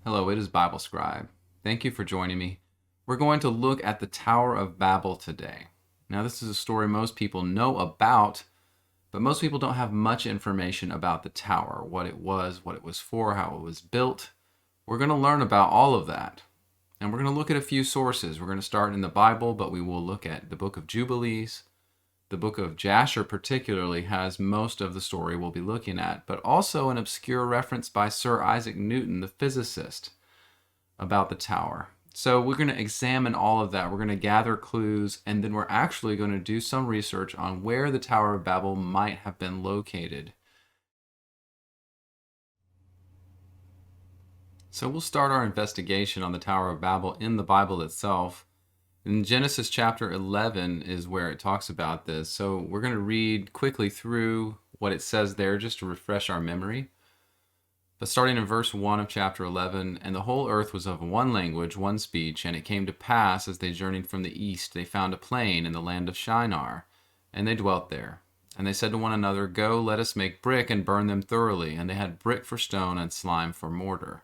Hello, it is Bible Scribe. Thank you for joining me. We're going to look at the Tower of Babel today. Now, this is a story most people know about, but most people don't have much information about the tower, what it was for, how it was built. We're going to learn about all of that. And we're going to look at a few sources. We're going to start in the Bible, but we will look at the Book of Jubilees. The Book of Jasher particularly has most of the story we'll be looking at, but also an obscure reference by Sir Isaac Newton, the physicist, about the tower. So we're going to examine all of that. We're going to gather clues, and then we're actually going to do some research on where the Tower of Babel might have been located. So we'll start our investigation on the Tower of Babel in the Bible itself. In Genesis chapter 11 is where it talks about this. So we're going to read quickly through what it says there just to refresh our memory. But starting in verse 1 of chapter 11, "And the whole earth was of one language, one speech, and it came to pass, as they journeyed from the east, they found a plain in the land of Shinar, and they dwelt there. And they said to one another, Go, let us make brick and burn them thoroughly. And they had brick for stone and slime for mortar."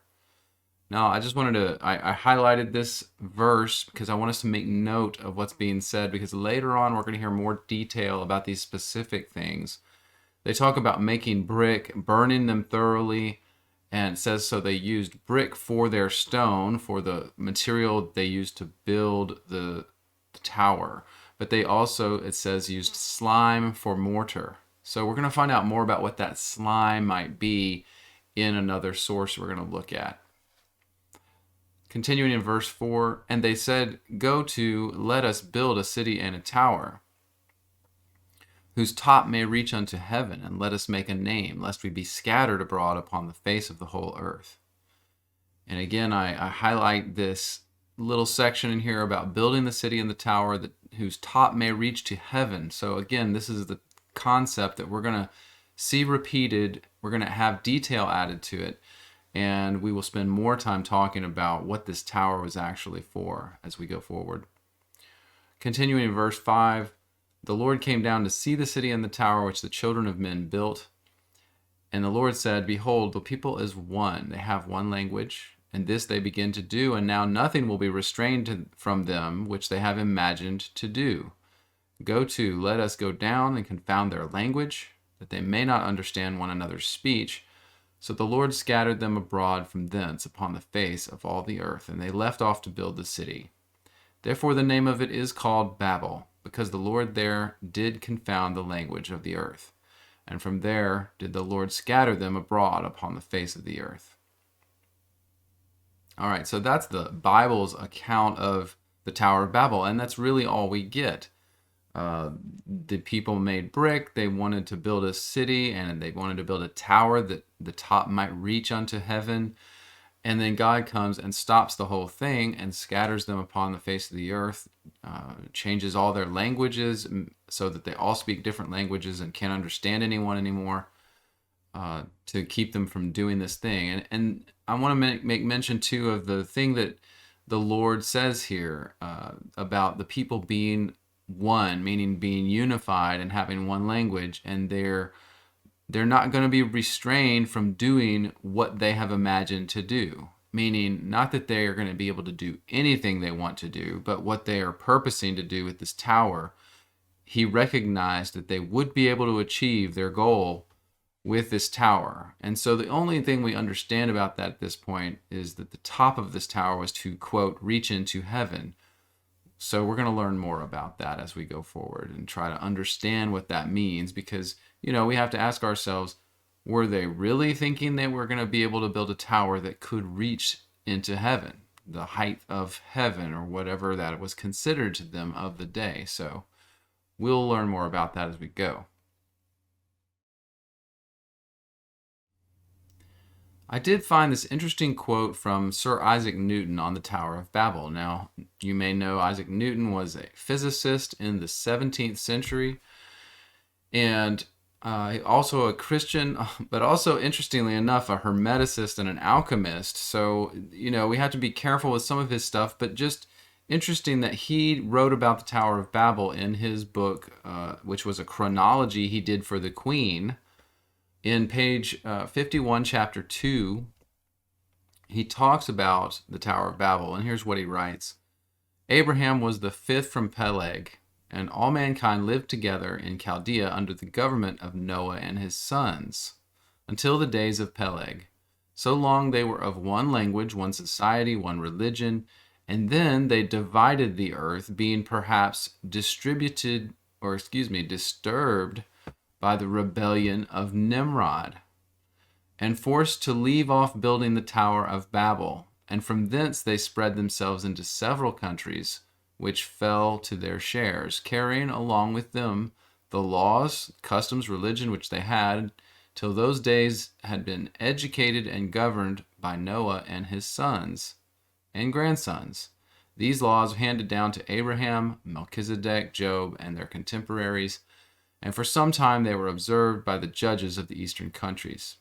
Now, I just wanted to, I highlighted this verse because I want us to make note of what's being said, because later on we're going to hear more detail about these specific things. They talk about making brick, burning them thoroughly, and it says so they used brick for their stone, for the material they used to build the tower. But they also, it says, used slime for mortar. So we're going to find out more about what that slime might be in another source we're going to look at. Continuing in verse 4, "And they said, Go to, let us build a city and a tower, whose top may reach unto heaven, and let us make a name, lest we be scattered abroad upon the face of the whole earth." And again, I highlight this little section in here about building the city and the tower whose top may reach to heaven. So again, this is the concept that we're going to see repeated. We're going to have detail added to it. And we will spend more time talking about what this tower was actually for as we go forward. Continuing in verse 5, "The Lord came down to see the city and the tower which the children of men built. And the Lord said, Behold, the people is one. They have one language, and this they begin to do. And now nothing will be restrained from them which they have imagined to do. Go to, let us go down and confound their language, that they may not understand one another's speech. So the Lord scattered them abroad from thence upon the face of all the earth, and they left off to build the city. Therefore the name of it is called Babel, because the Lord there did confound the language of the earth. And from there did the Lord scatter them abroad upon the face of the earth." All right, so that's the Bible's account of the Tower of Babel, and that's really all we get. The people made brick. They wanted to build a city, and they wanted to build a tower that the top might reach unto heaven. And then God comes and stops the whole thing and scatters them upon the face of the earth, changes all their languages so that they all speak different languages and can't understand anyone anymore, to keep them from doing this thing. And I want to make mention too of the thing that the Lord says here about the people being one, meaning being unified and having one language, and they're not going to be restrained from doing what they have imagined to do, meaning not that they are going to be able to do anything they want to do, but what they are purposing to do with this tower. He recognized that they would be able to achieve their goal with this tower. And so the only thing we understand about that at this point is that the top of this tower was to, quote, reach into heaven. So we're going to learn more about that as we go forward and try to understand what that means, because, we have to ask ourselves, were they really thinking that we're going to be able to build a tower that could reach into heaven, the height of heaven, or whatever that was considered to them of the day? So we'll learn more about that as we go. I did find this interesting quote from Sir Isaac Newton on the Tower of Babel. Now, you may know Isaac Newton was a physicist in the 17th century, and also a Christian, but also, interestingly enough, a hermeticist and an alchemist. So, we have to be careful with some of his stuff, but just interesting that he wrote about the Tower of Babel in his book, which was a chronology he did for the Queen. In page 51, chapter 2, he talks about the Tower of Babel, and here's what he writes. Abraham was the fifth from Peleg, and all mankind lived together in Chaldea under the government of Noah and his sons, until the days of Peleg. So long they were of one language, one society, one religion, and then they divided the earth, being perhaps disturbed by the rebellion of Nimrod, and forced to leave off building the Tower of Babel. And from thence they spread themselves into several countries, which fell to their shares, carrying along with them the laws, customs, religion which they had, till those days had been educated and governed by Noah and his sons and grandsons. These laws were handed down to Abraham, Melchizedek, Job, and their contemporaries, and for some time they were observed by the judges of the eastern countries.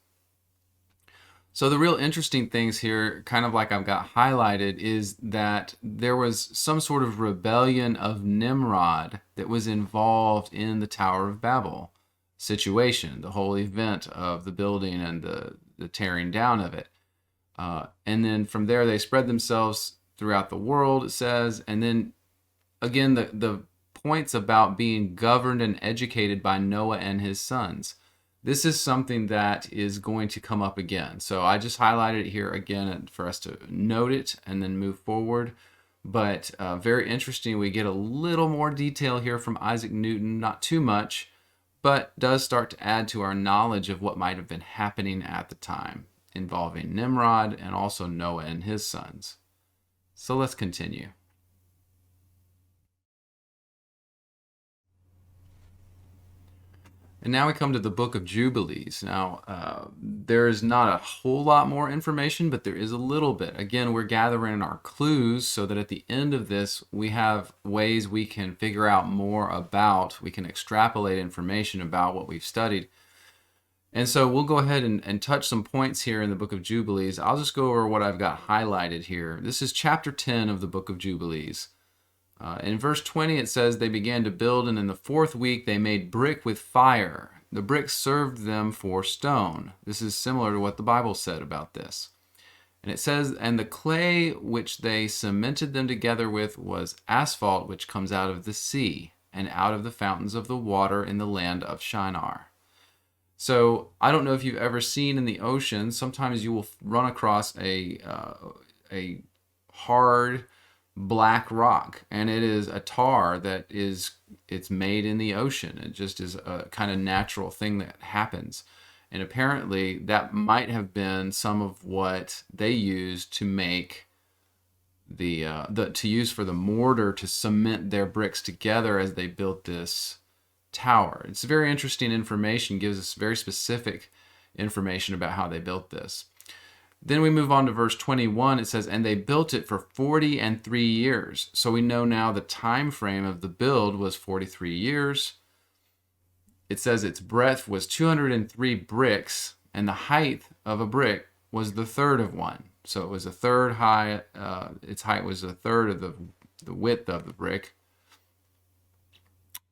So the real interesting things here, kind of like I've got highlighted, is that there was some sort of rebellion of Nimrod that was involved in the Tower of Babel situation, the whole event of the building and the tearing down of it. And then from there, they spread themselves throughout the world, it says. And then again, the points about being governed and educated by Noah and his sons. This is something that is going to come up again. So I just highlighted it here again for us to note it and then move forward. But very interesting. We get a little more detail here from Isaac Newton, not too much, but does start to add to our knowledge of what might have been happening at the time, involving Nimrod and also Noah and his sons. So let's continue. And now we come to the Book of Jubilees. Now, there is not a whole lot more information, but there is a little bit. Again, we're gathering our clues so that at the end of this, we have ways we can figure out more about, we can extrapolate information about what we've studied. And so we'll go ahead and touch some points here in the Book of Jubilees. I'll just go over what I've got highlighted here. This is chapter 10 of the Book of Jubilees. In verse 20, it says, they began to build, and in the fourth week they made brick with fire. The brick served them for stone. This is similar to what the Bible said about this. And it says, and the clay which they cemented them together with was asphalt, which comes out of the sea and out of the fountains of the water in the land of Shinar. So I don't know if you've ever seen in the ocean, sometimes you will run across a hard black rock, and it is a tar that it's made in the ocean. It just is a kind of natural thing that happens, and apparently that might have been some of what they used to make to use for the mortar to cement their bricks together as they built this tower. It's very interesting information, gives us very specific information about how they built this. Then we move on to verse 21. It says, and they built it for 43 years. So we know now the time frame of the build was 43 years. It says its breadth was 203 bricks, and the height of a brick was the third of one. So it was a third high. Its height was a third of the width of the brick.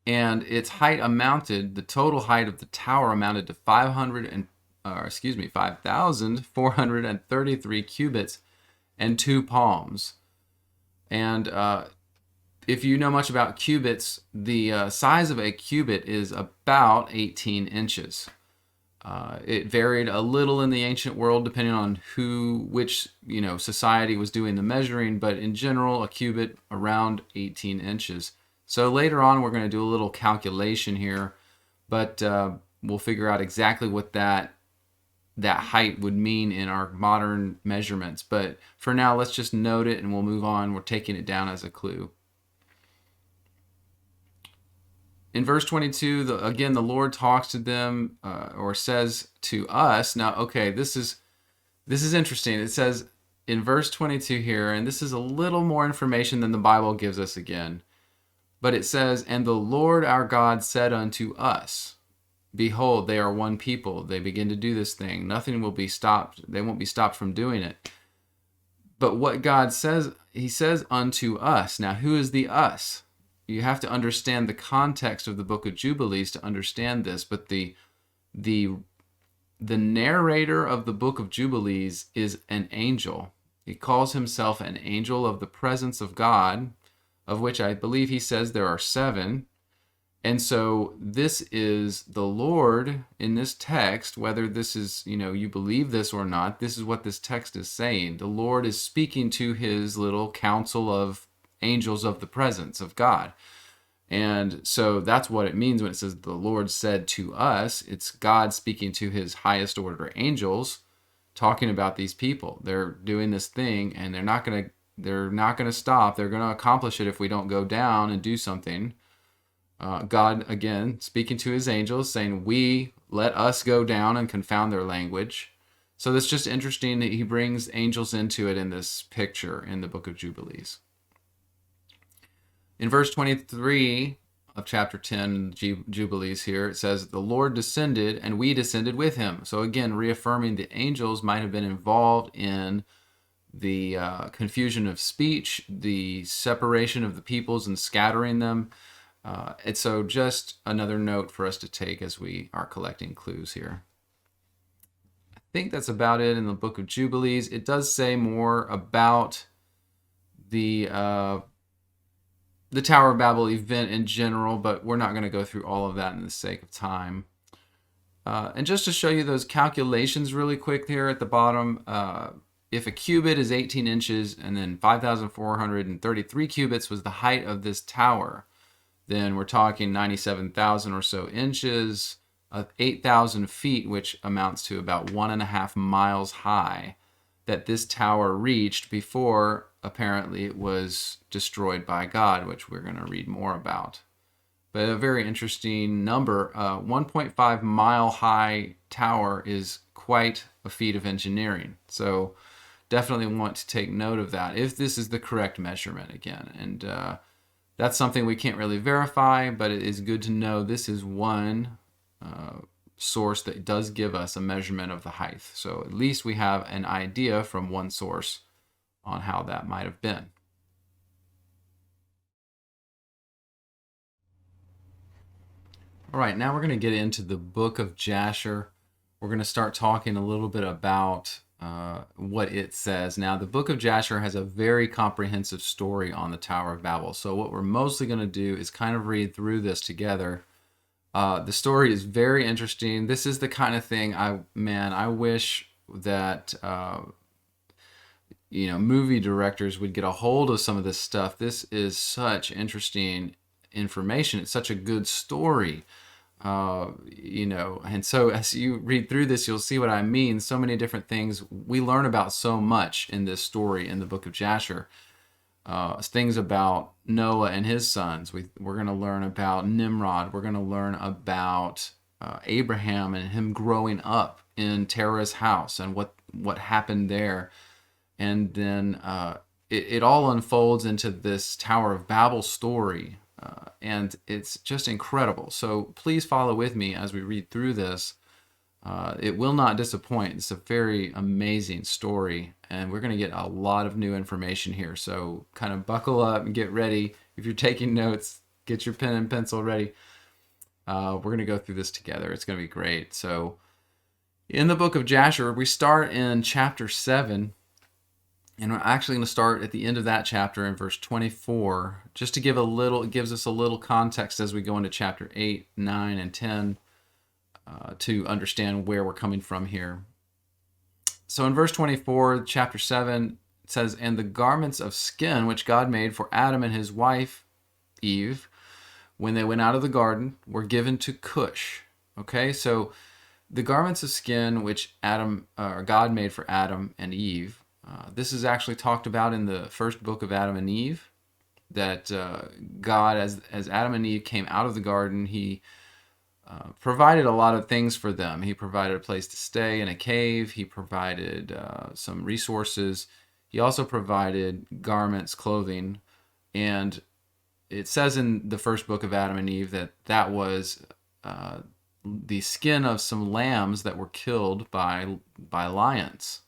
And its height the total height of the tower amounted to 5,433 cubits and 2 palms. And if you know much about cubits, the size of a cubit is about 18 inches. It varied a little in the ancient world depending on which society was doing the measuring, but in general, a cubit around 18 inches. So later on, we're going to do a little calculation here, but we'll figure out exactly what that height would mean in our modern measurements. But for now, let's just note it and we'll move on. We're taking it down as a clue. In verse 22, again, the Lord talks to them or says to us. Now, okay, this is interesting. It says in verse 22 here, and this is a little more information than the Bible gives us again. But it says, and the Lord our God said unto us, behold, they are one people. They begin to do this thing. Nothing will be stopped. They won't be stopped from doing it. But what God says, he says unto us. Now, who is the us? You have to understand the context of the Book of Jubilees to understand this. But the the narrator of the Book of Jubilees is an angel. He calls himself an angel of the presence of God, of which I believe he says there are 7. And so this is the Lord in this text, whether this is, you believe this or not, this is what this text is saying. The Lord is speaking to his little council of angels of the presence of God. And so that's what it means when it says the Lord said to us. It's God speaking to his highest order angels, talking about these people. They're doing this thing, and they're not going to stop. They're going to accomplish it if we don't go down and do something. God, again, speaking to his angels, saying, let us go down and confound their language. So it's just interesting that he brings angels into it in this picture in the Book of Jubilees. In verse 23 of chapter 10, Jubilees here, it says, the Lord descended and we descended with him. So again, reaffirming the angels might have been involved in the confusion of speech, the separation of the peoples and scattering them. And so just another note for us to take as we are collecting clues here. I think that's about it in the Book of Jubilees. It does say more about the Tower of Babel event in general, but we're not going to go through all of that in the sake of time. And just to show you those calculations really quick here at the bottom, if a cubit is 18 inches and then 5,433 cubits was the height of this tower, then we're talking 97,000 or so inches of 8,000 feet, which amounts to about 1.5 miles high, that this tower reached before apparently it was destroyed by God, which we're going to read more about. But a very interesting number. 1.5 mile high tower is quite a feat of engineering. So definitely want to take note of that if this is the correct measurement again. And that's something we can't really verify, but it is good to know this is one source that does give us a measurement of the height. So at least we have an idea from one source on how that might have been. All right, now we're going to get into the Book of Jasher. We're going to start talking a little bit about what it says. Now, the Book of Jasher has a very comprehensive story on the Tower of Babel. So what we're mostly going to do is kind of read through this together. The story is very interesting. This is the kind of thing I wish that movie directors would get a hold of some of this stuff. This is such interesting information. It's such a good story. And so as you read through this, you'll see what I mean. So many different things. We learn about so much in this story in the Book of Jasher. Things about Noah and his sons. We're going to learn about Nimrod. We're going to learn about Abraham and him growing up in Terah's house and what happened there. And then it all unfolds into this Tower of Babel story. And it's just incredible. So please follow with me as we read through this. It will not disappoint. It's a very amazing story, and we're going to get a lot of new information here. So kind of buckle up and get ready. If you're taking notes, get your pen and pencil ready. We're going to go through this together. It's going to be great. So in the Book of Jasher, we start in chapter 7. And we're actually going to start at the end of that chapter in verse 24, just to give it gives us a little context as we go into chapter 8, 9, and 10 to understand where we're coming from here. So in verse 24, chapter 7, it says, "And the garments of skin which God made for Adam and his wife, Eve, when they went out of the garden, were given to Cush." Okay, so the garments of skin which God made for Adam and Eve, this is actually talked about in the first book of Adam and Eve, that God, as Adam and Eve came out of the garden, he provided a lot of things for them. He provided a place to stay in a cave. He provided some resources. He also provided garments, clothing. And it says in the first book of Adam and Eve that was the skin of some lambs that were killed by lions,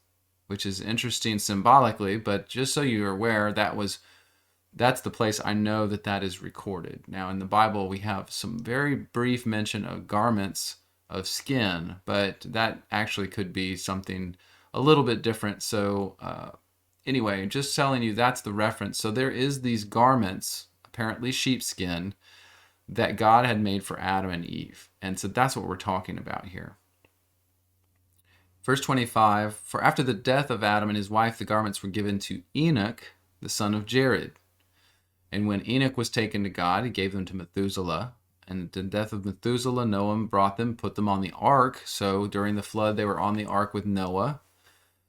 which is interesting symbolically, but just so you're aware, that's the place I know that is recorded. Now in the Bible, we have some very brief mention of garments of skin, but that actually could be something a little bit different. So anyway, just telling you that's the reference. So there is these garments, apparently sheepskin, that God had made for Adam and Eve. And so that's what we're talking about here. Verse 25, for after the death of Adam and his wife, the garments were given to Enoch, the son of Jared. And when Enoch was taken to God, he gave them to Methuselah. And at the death of Methuselah, Noah brought them, put them on the ark. So during the flood, they were on the ark with Noah.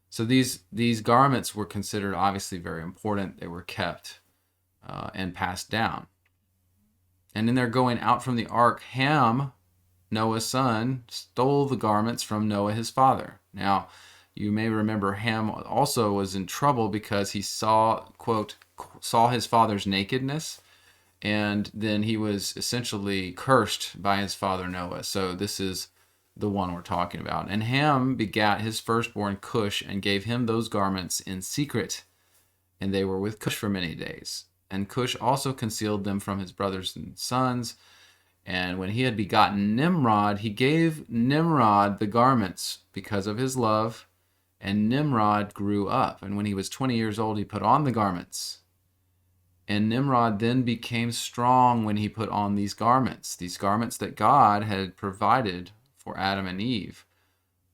So these garments were considered obviously very important. They were kept and passed down. And in their going out from the ark, Ham, Noah's son, stole the garments from Noah his father. Now, you may remember Ham also was in trouble because he saw his father's nakedness, and then he was essentially cursed by his father Noah. So this is the one we're talking about. And Ham begat his firstborn Cush and gave him those garments in secret, and they were with Cush for many days. And Cush also concealed them from his brothers and sons. And when he had begotten Nimrod, he gave Nimrod the garments because of his love. And Nimrod grew up. And when he was 20 years old, he put on the garments. And Nimrod then became strong when he put on these garments that God had provided for Adam and Eve.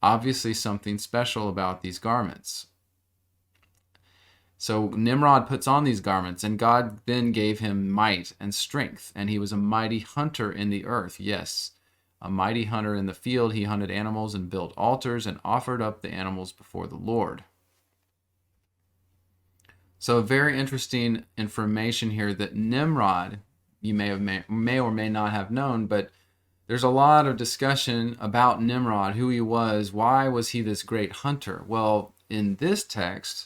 Obviously, something special about these garments. So Nimrod puts on these garments, and God then gave him might and strength, and he was a mighty hunter in the earth. Yes, a mighty hunter in the field. He hunted animals and built altars and offered up the animals before the Lord. So very interesting information here that Nimrod, you may or may not have known, but there's a lot of discussion about Nimrod, who he was, why was he this great hunter? Well, in this text,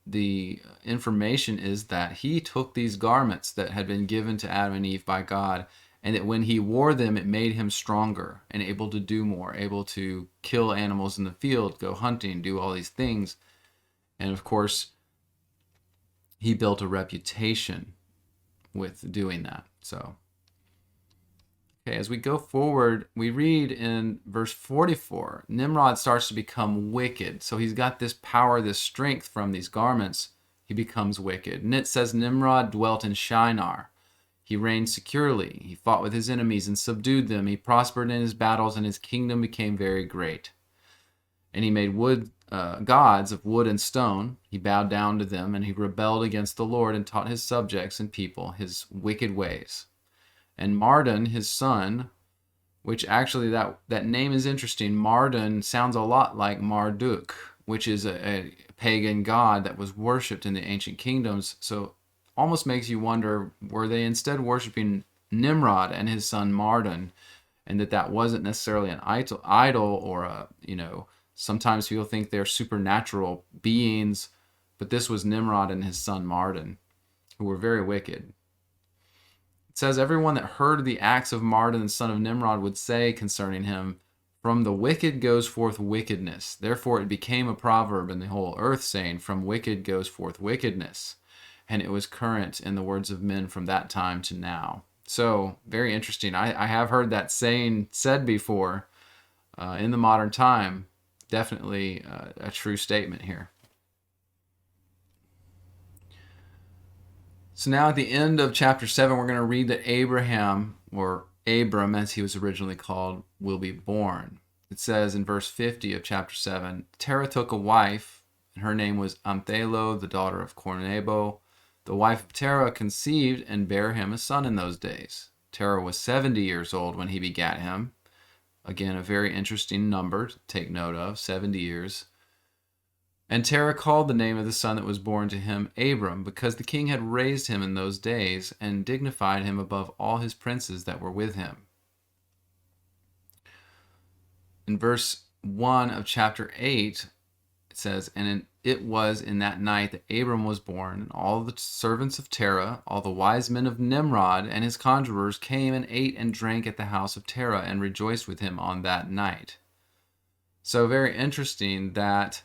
the information is that he took these garments that had been given to Adam and Eve by God, and that when he wore them, it made him stronger and able to do more, able to kill animals in the field, go hunting, do all these things. And of course, he built a reputation with doing that. So, okay, as we go forward, we read in verse 44, Nimrod starts to become wicked. So he's got this power, this strength from these garments. He becomes wicked. And it says Nimrod dwelt in Shinar. He reigned securely. He fought with his enemies and subdued them. He prospered in his battles, and his kingdom became very great. And he made gods of wood and stone. He bowed down to them, and he rebelled against the Lord and taught his subjects and people his wicked ways. And Mardon, his son, which actually that name is interesting. Mardon sounds a lot like Marduk, which is a pagan god that was worshipped in the ancient kingdoms. So almost makes you wonder, were they instead worshiping Nimrod and his son Mardon, and that wasn't necessarily an idol or sometimes people think they're supernatural beings, but this was Nimrod and his son Mardon, who were very wicked. It says, everyone that heard the acts of Mardon, the son of Nimrod, would say concerning him, from the wicked goes forth wickedness. Therefore it became a proverb in the whole earth, saying, from wicked goes forth wickedness. And it was current in the words of men from that time to now. So, very interesting. I have heard that saying said before in the modern time. Definitely a true statement here. So now at the end of chapter 7, we're going to read that Abraham, or Abram as he was originally called, will be born. It says in verse 50 of chapter 7, Terah took a wife, and her name was Amthelo, the daughter of Cornebo. The wife of Terah conceived and bare him a son in those days. Terah was 70 years old when he begat him. Again, a very interesting number to take note of, 70 years. And Terah called the name of the son that was born to him Abram, because the king had raised him in those days and dignified him above all his princes that were with him. In verse 1 of chapter 8, it says, And it was in that night that Abram was born, and all the servants of Terah, all the wise men of Nimrod, and his conjurers came and ate and drank at the house of Terah, and rejoiced with him on that night. So very interesting that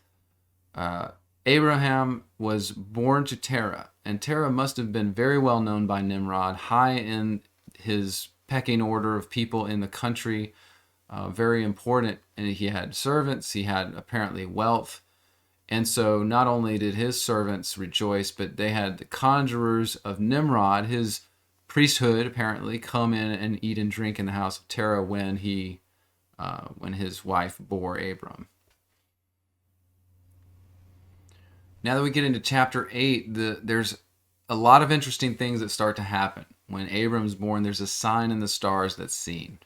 Abraham was born to Terah, and Terah must have been very well known by Nimrod, high in his pecking order of people in the country. very important. And he had servants, he had apparently wealth. And so not only did his servants rejoice, but they had the conjurers of Nimrod, his priesthood, apparently, come in and eat and drink in the house of Terah when his wife bore Abram. Now that we get into chapter 8, there's a lot of interesting things that start to happen. When Abram's born, there's a sign in the stars that's seen.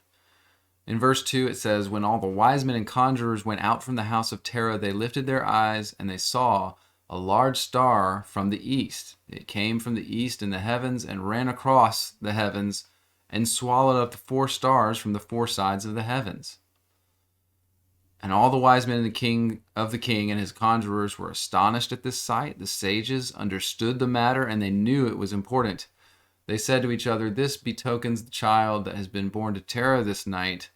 In verse 2, it says, "When all the wise men and conjurers went out from the house of Terah, they lifted their eyes, and they saw a large star from the east. It came from the east in the heavens and ran across the heavens and swallowed up the 4 stars from the 4 sides of the heavens. And all the wise men and the king and his conjurers were astonished at this sight. The sages understood the matter, and they knew it was important. They said to each other, 'This betokens the child that has been born to Terah this night,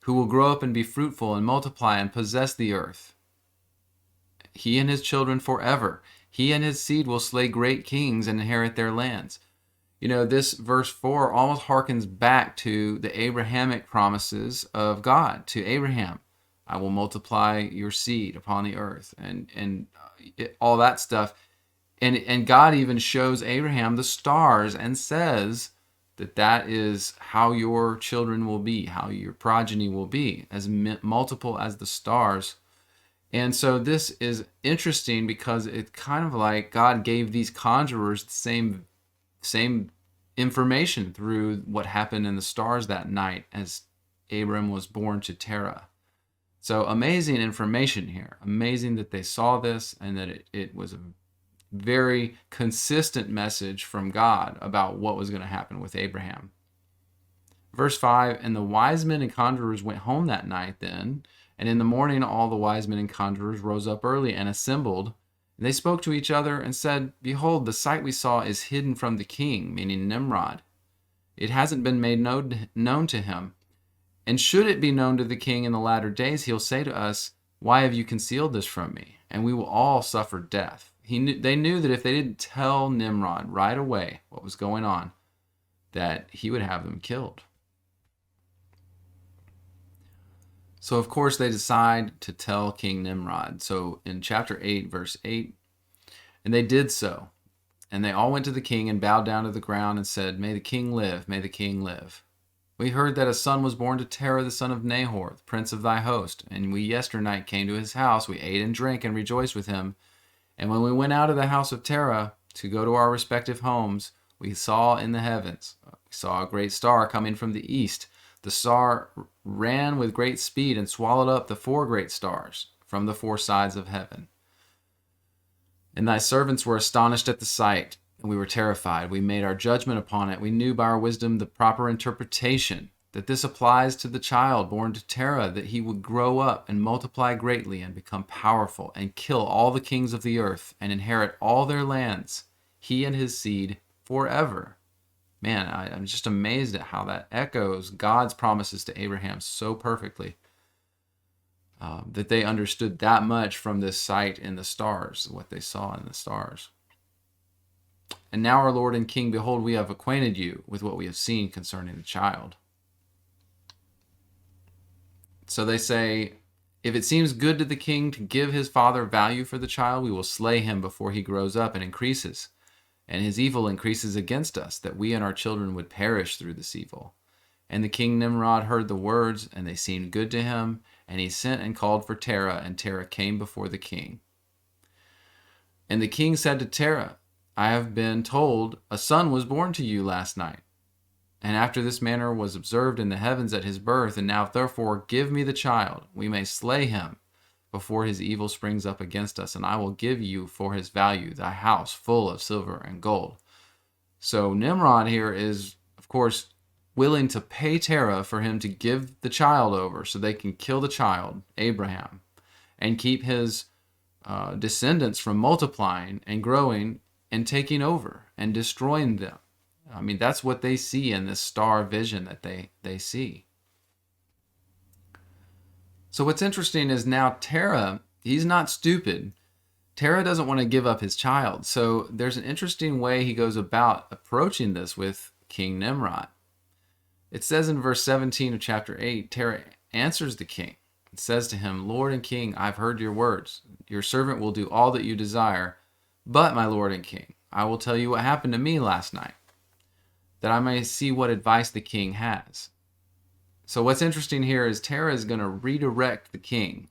who will grow up and be fruitful and multiply and possess the earth. He and his children forever. He and his seed will slay great kings and inherit their lands.'" You know, this verse 4 almost harkens back to the Abrahamic promises of God to Abraham. "I will multiply your seed upon the earth," and all that stuff. And God even shows Abraham the stars and says that is how your children will be, how your progeny will be, as multiple as the stars. And so this is interesting because it's kind of like God gave these conjurers the same information through what happened in the stars that night as Abram was born to Terah. So amazing information here. Amazing that they saw this and that it was a very consistent message from God about what was going to happen with Abraham. Verse 5, "And the wise men and conjurers went home that night then, and in the morning all the wise men and conjurers rose up early and assembled. And they spoke to each other and said, 'Behold, the sight we saw is hidden from the king,'" meaning Nimrod. "It hasn't been made known to him. And should it be known to the king in the latter days, he'll say to us, 'Why have you concealed this from me?' And we will all suffer death." They knew that if they didn't tell Nimrod right away what was going on, that he would have them killed. So, of course, they decide to tell King Nimrod. So in chapter 8, verse 8, "And they did so. And they all went to the king and bowed down to the ground and said, 'May the king live, may the king live. We heard that a son was born to Terah, the son of Nahor, the prince of thy host. And we yesternight came to his house. We ate and drank and rejoiced with him. And when we went out of the house of Terah to go to our respective homes, we saw in the heavens, we saw a great star coming from the east. The star ran with great speed and swallowed up the 4 great stars from the 4 sides of heaven. And thy servants were astonished at the sight, and we were terrified. We made our judgment upon it. We knew by our wisdom the proper interpretation, that this applies to the child born to Terah, that he would grow up and multiply greatly and become powerful and kill all the kings of the earth and inherit all their lands, he and his seed forever." Man, I'm just amazed at how that echoes God's promises to Abraham so perfectly. That they understood that much from this sight in the stars, what they saw in the stars. "And now, our Lord and King, behold, we have acquainted you with what we have seen concerning the child." So they say, "If it seems good to the king to give his father value for the child, we will slay him before he grows up and increases. And his evil increases against us, that we and our children would perish through this evil." And the king Nimrod heard the words, and they seemed good to him. And he sent and called for Terah, and Terah came before the king. And the king said to Terah, "I have been told a son was born to you last night. And after this manner was observed in the heavens at his birth. And now therefore give me the child, we may slay him before his evil springs up against us. And I will give you for his value thy house full of silver and gold." So Nimrod here is, of course, willing to pay Terah for him to give the child over so they can kill the child, Abraham, and keep his descendants from multiplying and growing and taking over and destroying them. I mean, that's what they see in this star vision that they see. So what's interesting is now Terah, he's not stupid. Terah doesn't want to give up his child. So there's an interesting way he goes about approaching this with King Nimrod. It says in verse 17 of chapter 8, Terah answers the king and says to him, Lord and king, I've heard your words. Your servant will do all that you desire. But, my lord and king, I will tell you what happened to me last night, that I may see what advice the king has. So what's interesting here is Terah is going to redirect the king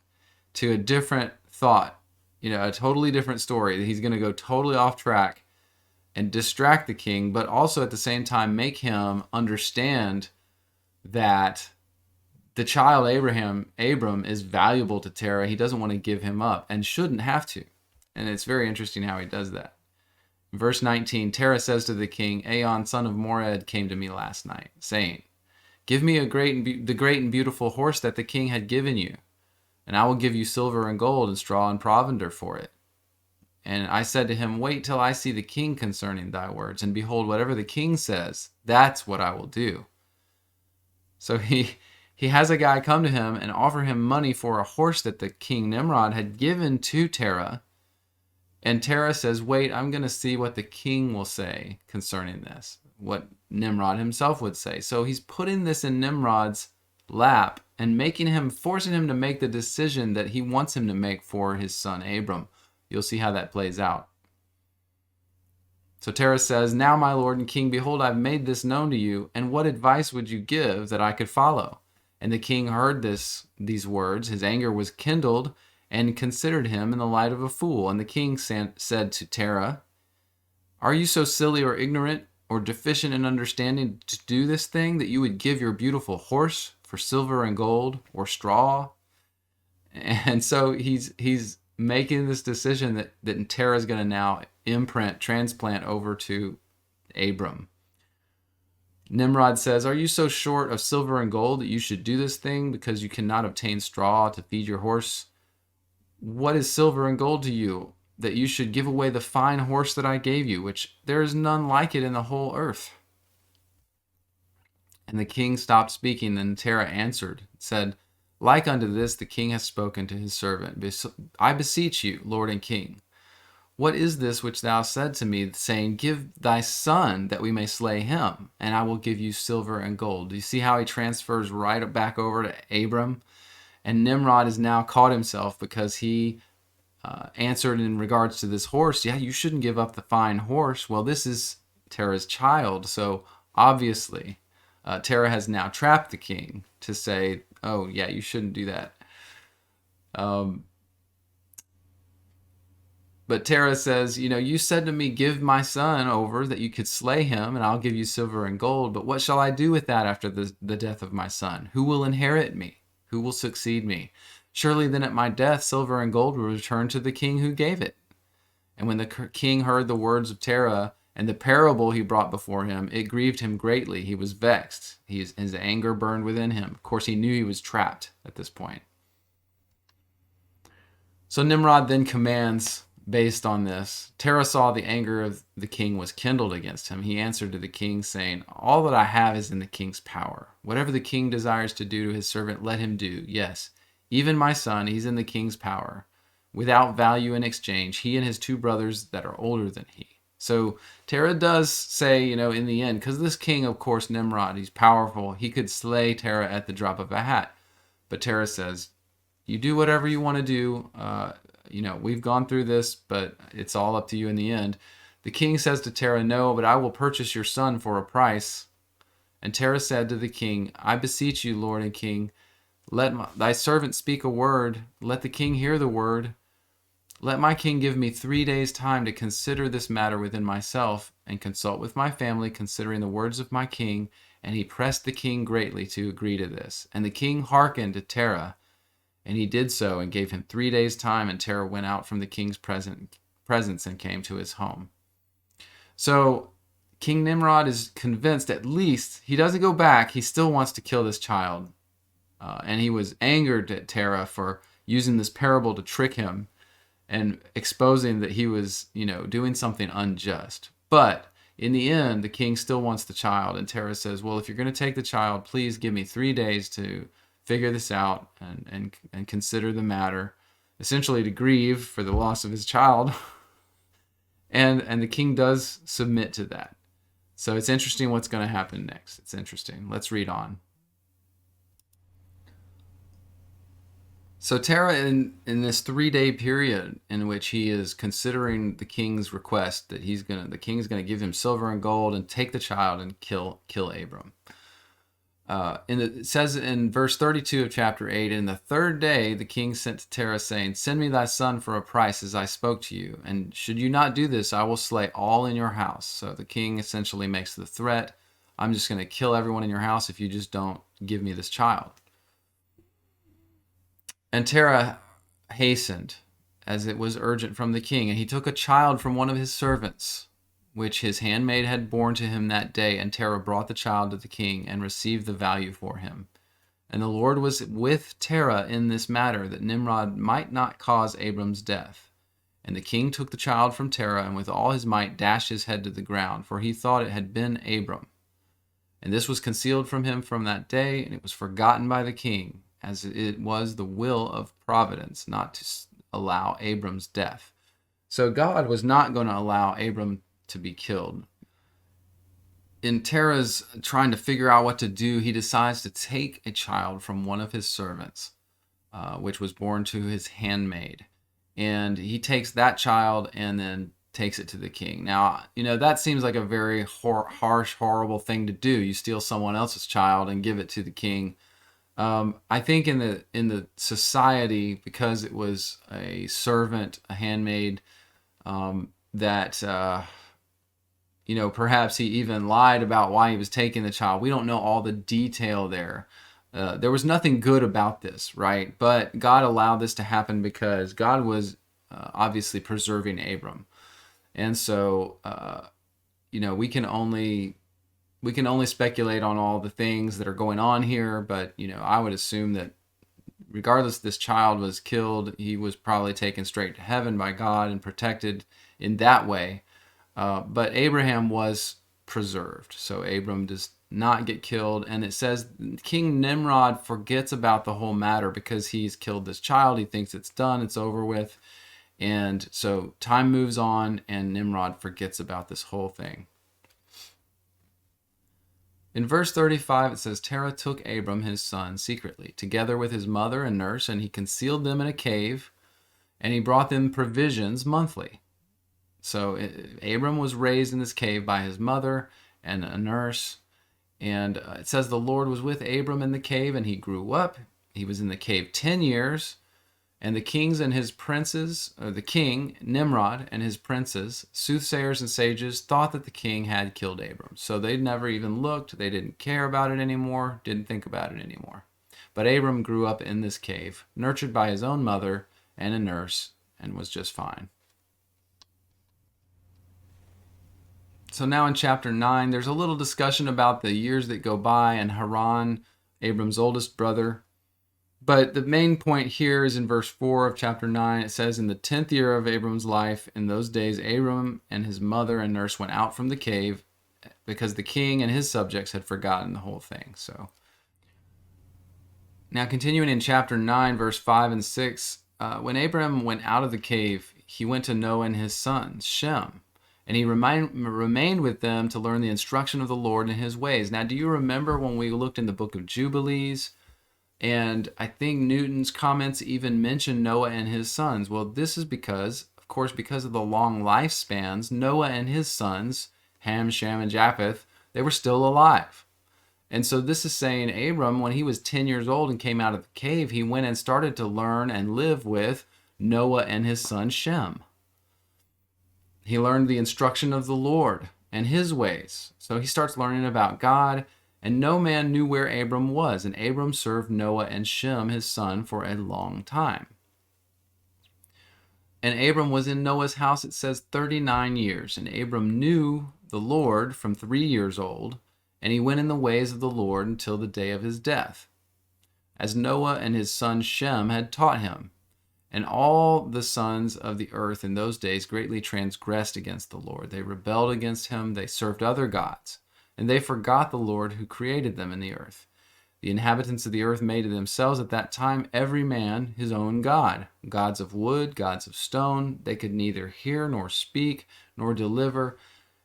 to a different thought, a totally different story. He's going to go totally off track and distract the king, but also at the same time make him understand that the child Abram is valuable to Terah. He doesn't want to give him up and shouldn't have to. And it's very interesting how he does that. In verse 19, Terah says to the king, Aon, son of Mored, came to me last night, saying, Give me the great and beautiful horse that the king had given you, and I will give you silver and gold and straw and provender for it. And I said to him, Wait till I see the king concerning thy words, and behold, whatever the king says, that's what I will do. So he has a guy come to him and offer him money for a horse that the king Nimrod had given to Terah. And Terah says, wait, I'm going to see what the king will say concerning this, what Nimrod himself would say. So he's putting this in Nimrod's lap and forcing him to make the decision that he wants him to make for his son Abram. You'll see how that plays out. So Terah says, Now, my lord and king, behold, I've made this known to you, and what advice would you give that I could follow? And the king heard these words. His anger was kindled, and considered him in the light of a fool. And the king said to Terah, Are you so silly or ignorant or deficient in understanding to do this thing, that you would give your beautiful horse for silver and gold or straw? And so he's making this decision that Terah is going to now transplant over to Abram. Nimrod says, Are you so short of silver and gold that you should do this thing because you cannot obtain straw to feed your horse? What is silver and gold to you, that you should give away the fine horse that I gave you, which there is none like it in the whole earth? And the king stopped speaking. Then Terah answered, said, Like unto this the king has spoken to his servant. I beseech you, Lord and king, what is this which thou said to me, saying, Give thy son that we may slay him, and I will give you silver and gold? Do you see how he transfers right back over to Abram? And Nimrod has now caught himself because he answered in regards to this horse, yeah, you shouldn't give up the fine horse. Well, this is Terah's child. So obviously, Terah has now trapped the king to say, oh, yeah, you shouldn't do that. But Terah says, you said to me, give my son over that you could slay him, and I'll give you silver and gold. But what shall I do with that after the death of my son? Who will inherit me? Who will succeed me? Surely then at my death, silver and gold will return to the king who gave it. And when the king heard the words of Terah and the parable he brought before him, it grieved him greatly. He was vexed. His anger burned within him. Of course, he knew he was trapped at this point. So Nimrod then commands, based on this, Terah saw the anger of the king was kindled against him. He answered to the king, saying, All that I have is in the king's power. Whatever the king desires to do to his servant, let him do. Yes, even my son, he's in the king's power. Without value in exchange, he and his two brothers that are older than he. So Terah does say, in the end, because this king, of course, Nimrod, he's powerful. He could slay Terah at the drop of a hat. But Terah says, you do whatever you want to do. We've gone through this, but it's all up to you in the end. The king says to Terah, No, but I will purchase your son for a price. And Terah said to the king, I beseech you, Lord and king, let thy servant speak a word. Let the king hear the word. Let my king give me 3 days' time to consider this matter within myself and consult with my family, considering the words of my king. And he pressed the king greatly to agree to this. And the king hearkened to Terah. And he did so and gave him 3 days' time, and Terah went out from the king's presence and came to his home. So King Nimrod is convinced, at least, he doesn't go back. He still wants to kill this child. And he was angered at Terah for using this parable to trick him and exposing that he was, doing something unjust. But in the end, the king still wants the child. And Terah says, well, if you're going to take the child, please give me 3 days to figure this out and consider the matter, essentially to grieve for the loss of his child. and the king does submit to that. So it's interesting what's going to happen next. It's interesting. Let's read on. So Terah, in this 3 day period in which he is considering the king's request that the king's gonna give him silver and gold and take the child and kill Abram. It says in verse 32 of chapter 8, in the third day the king sent to Terah, saying, "Send me thy son for a price, as I spoke to you. And should you not do this, I will slay all in your house." So the king essentially makes the threat, "I'm just going to kill everyone in your house if you just don't give me this child." And Terah hastened, as it was urgent from the king, and he took a child from one of his servants, which his handmaid had borne to him that day. And Terah brought the child to the king and received the value for him. And the Lord was with Terah in this matter, that Nimrod might not cause Abram's death. And the king took the child from Terah, and with all his might dashed his head to the ground, for he thought it had been Abram. And this was concealed from him from that day, and it was forgotten by the king, as it was the will of providence not to allow Abram's death. So God was not going to allow Abram to be killed. In Terah's trying to figure out what to do, he decides to take a child from one of his servants, which was born to his handmaid. And he takes that child and then takes it to the king. Now, that seems like a very harsh, horrible thing to do. You steal someone else's child and give it to the king. I think in the society, because it was a servant, a handmaid, that perhaps he even lied about why he was taking the child. We don't know all the detail there. There was nothing good about this, right? But God allowed this to happen because God was obviously preserving Abram. And so, we can only speculate on all the things that are going on here, but I would assume that regardless this child was killed, he was probably taken straight to heaven by God and protected in that way. But Abraham was preserved, so Abram does not get killed. And it says King Nimrod forgets about the whole matter because he's killed this child. He thinks it's done, it's over with. And so time moves on, and Nimrod forgets about this whole thing. In verse 35, it says, Terah took Abram his son secretly, together with his mother and nurse, and he concealed them in a cave, and he brought them provisions monthly. So Abram was raised in this cave by his mother and a nurse. And it says the Lord was with Abram in the cave, and he grew up. He was in the cave 10 years. And the kings and his princes, or the king, Nimrod, and his princes, soothsayers and sages, thought that the king had killed Abram. So they never even looked. They didn't care about it anymore, didn't think about it anymore. But Abram grew up in this cave, nurtured by his own mother and a nurse, and was just fine. So now in chapter 9, there's a little discussion about the years that go by and Haran, Abram's oldest brother. But the main point here is in verse 4 of chapter 9. It says, in the 10th year of Abram's life, in those days, Abram and his mother and nurse went out from the cave because the king and his subjects had forgotten the whole thing. So now continuing in chapter 9, verse 5 and 6, when Abram went out of the cave, he went to Noah and his sons, Shem. And he remained with them to learn the instruction of the Lord and his ways. Now, do you remember when we looked in the Book of Jubilees? And I think Newton's comments even mention Noah and his sons. Well, this is because of the long lifespans, Noah and his sons, Ham, Shem, and Japheth, they were still alive. And so this is saying Abram, when he was 10 years old and came out of the cave, he went and started to learn and live with Noah and his son Shem. He learned the instruction of the Lord and his ways. So he starts learning about God. And no man knew where Abram was, and Abram served Noah and Shem, his son, for a long time. And Abram was in Noah's house, it says, 39 years. And Abram knew the Lord from 3 years old, and he went in the ways of the Lord until the day of his death, as Noah and his son Shem had taught him. And all the sons of the earth in those days greatly transgressed against the Lord. They rebelled against him, they served other gods. And they forgot the Lord who created them in the earth. The inhabitants of the earth made to themselves at that time every man his own god, gods of wood, gods of stone. They could neither hear nor speak nor deliver.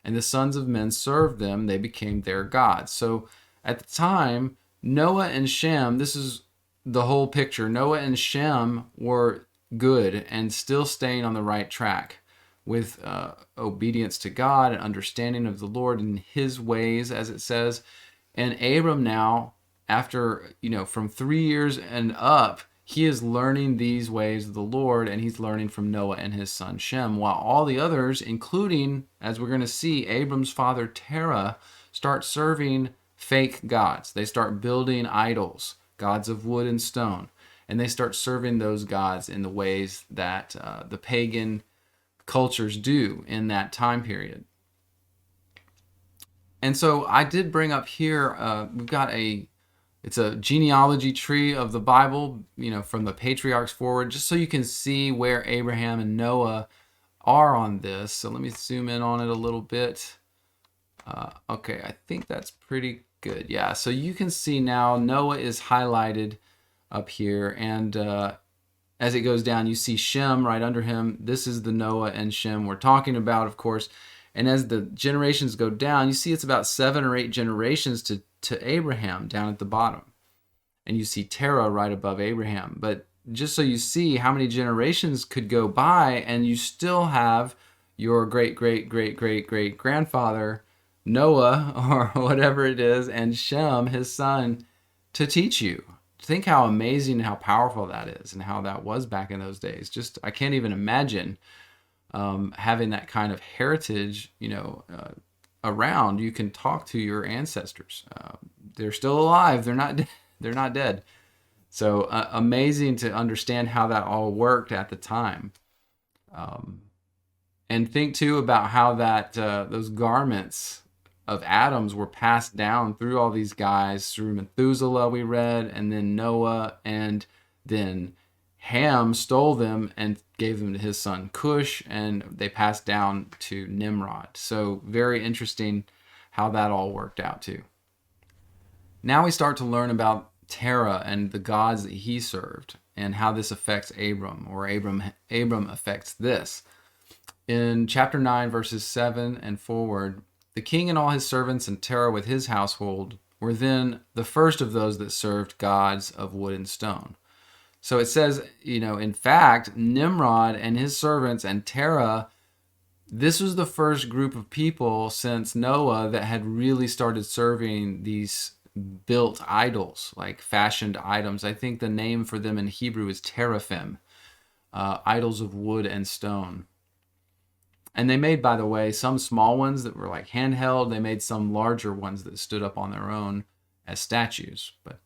And the sons of men served them. They became their gods. So at the time, Noah and Shem, this is the whole picture. Noah and Shem were good and still staying on the right track with obedience to God and understanding of the Lord and his ways, as it says. And Abram now, after, from 3 years and up, he is learning these ways of the Lord, and he's learning from Noah and his son Shem, while all the others, including, as we're going to see, Abram's father Terah, start serving fake gods. They start building idols, gods of wood and stone, and they start serving those gods in the ways that the pagan cultures do in that time period. And so I did bring up here, we've got it's a genealogy tree of the Bible, from the patriarchs forward, just so you can see where Abraham and Noah are on this. So let me zoom in on it a little bit. Okay, I think that's pretty good. Yeah, so you can see now Noah is highlighted up here, and as it goes down, you see Shem right under him. This is the Noah and Shem we're talking about, of course. And as the generations go down, you see it's about 7 or 8 generations to Abraham down at the bottom. And you see Terah right above Abraham. But just so you see how many generations could go by, and you still have your great, great, great, great, great grandfather, Noah, or whatever it is, and Shem, his son, to teach you. Think how amazing and how powerful that is, and how that was back in those days. Just, I can't even imagine having that kind of heritage, around. You can talk to your ancestors. They're still alive. They're not dead. So amazing to understand how that all worked at the time. And think too about how that those garments of Adam's were passed down through all these guys, through Methuselah we read, and then Noah, and then Ham stole them and gave them to his son Cush, and they passed down to Nimrod. So very interesting how that all worked out too. Now we start to learn about Terah and the gods that he served, and how this affects Abram, or Abram affects this. In chapter 9, verses 7 and forward, the king and all his servants and Terah with his household were then the first of those that served gods of wood and stone. So it says, in fact, Nimrod and his servants and Terah, this was the first group of people since Noah that had really started serving these built idols, like fashioned items. I think the name for them in Hebrew is teraphim, idols of wood and stone. And they made, by the way, some small ones that were like handheld. They made some larger ones that stood up on their own as statues. But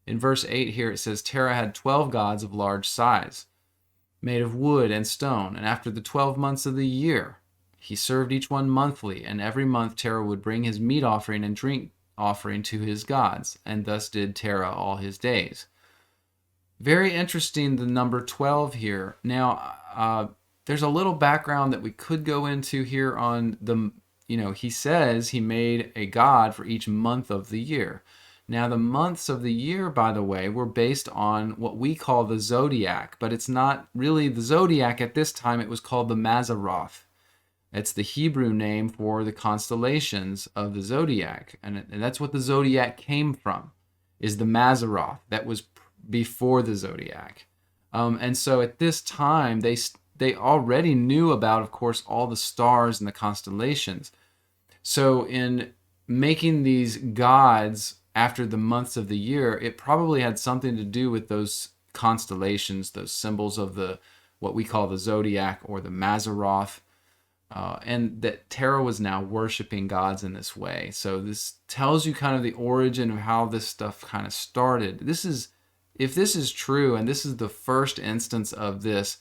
in verse 8 here, it says, Terah had 12 gods of large size, made of wood and stone. And after the 12 months of the year, he served each one monthly. And every month Terah would bring his meat offering and drink offering to his gods. And thus did Terah all his days. Very interesting, the number 12 here. Now, there's a little background that we could go into here on the, he says he made a god for each month of the year. Now, the months of the year, by the way, were based on what we call the zodiac, but it's not really the zodiac at this time. It was called the Mazzaroth. It's the Hebrew name for the constellations of the zodiac, and that's what the zodiac came from, is the Mazzaroth. That was before the zodiac. And so at this time, they already knew about, of course, all the stars and the constellations. So in making these gods after the months of the year, it probably had something to do with those constellations, those symbols of what we call the zodiac or the Mazzaroth, and that Terah was now worshiping gods in this way. So this tells you kind of the origin of how this stuff kind of started. If this is true, and this is the first instance of this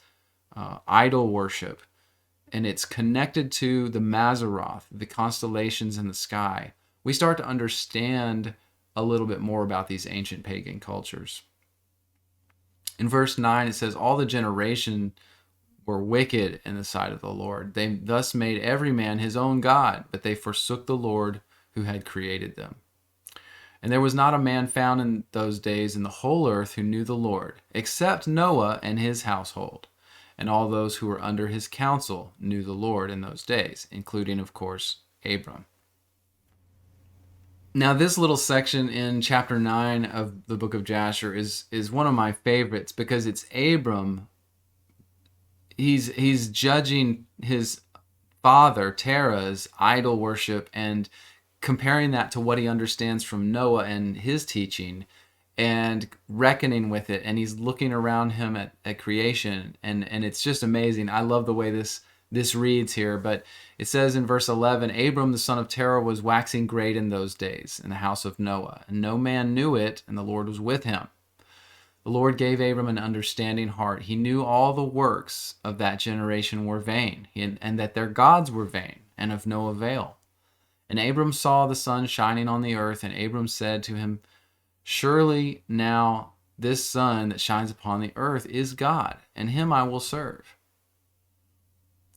idol worship, and it's connected to the Mazzaroth, the constellations in the sky, we start to understand a little bit more about these ancient pagan cultures. In verse 9, it says, all the generation were wicked in the sight of the Lord. They thus made every man his own god, but they forsook the Lord who had created them. And there was not a man found in those days in the whole earth who knew the Lord, except Noah and his household. And all those who were under his counsel knew the Lord in those days, including, of course, Abram. Now, this little section in chapter 9 of the book of Jasher is one of my favorites because it's Abram. He's judging his father Terah's idol worship and comparing that to what he understands from Noah and his teaching and reckoning with it. And he's looking around him at creation, and it's just amazing. I love the way this reads here, but it says in verse 11, Abram the son of Terah was waxing great in those days in the house of Noah, and no man knew it, and the Lord was with him. The Lord gave Abram an understanding heart. He knew all the works of that generation were vain, and that their gods were vain and of no avail. And Abram saw the sun shining on the earth, and Abram said to him, surely now this sun that shines upon the earth is God, and him I will serve.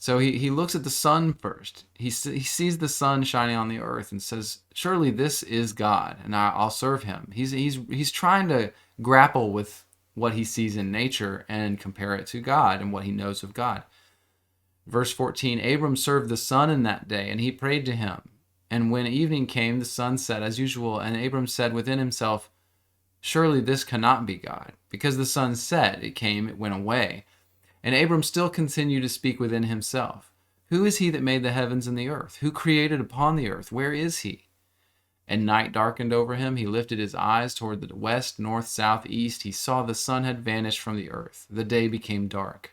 So he looks at the sun first. He sees the sun shining on the earth and says, surely this is God, and I'll serve him. He's trying to grapple with what he sees in nature and compare it to God and what he knows of God. Verse 14, Abram served the sun in that day, and he prayed to him. And when evening came, the sun set as usual, and Abram said within himself, surely this cannot be God, because the sun set, it came, it went away. And Abram still continued to speak within himself. Who is he that made the heavens and the earth? Who created upon the earth? Where is he? And night darkened over him. He lifted his eyes toward the west, north, south, east. He saw the sun had vanished from the earth. The day became dark.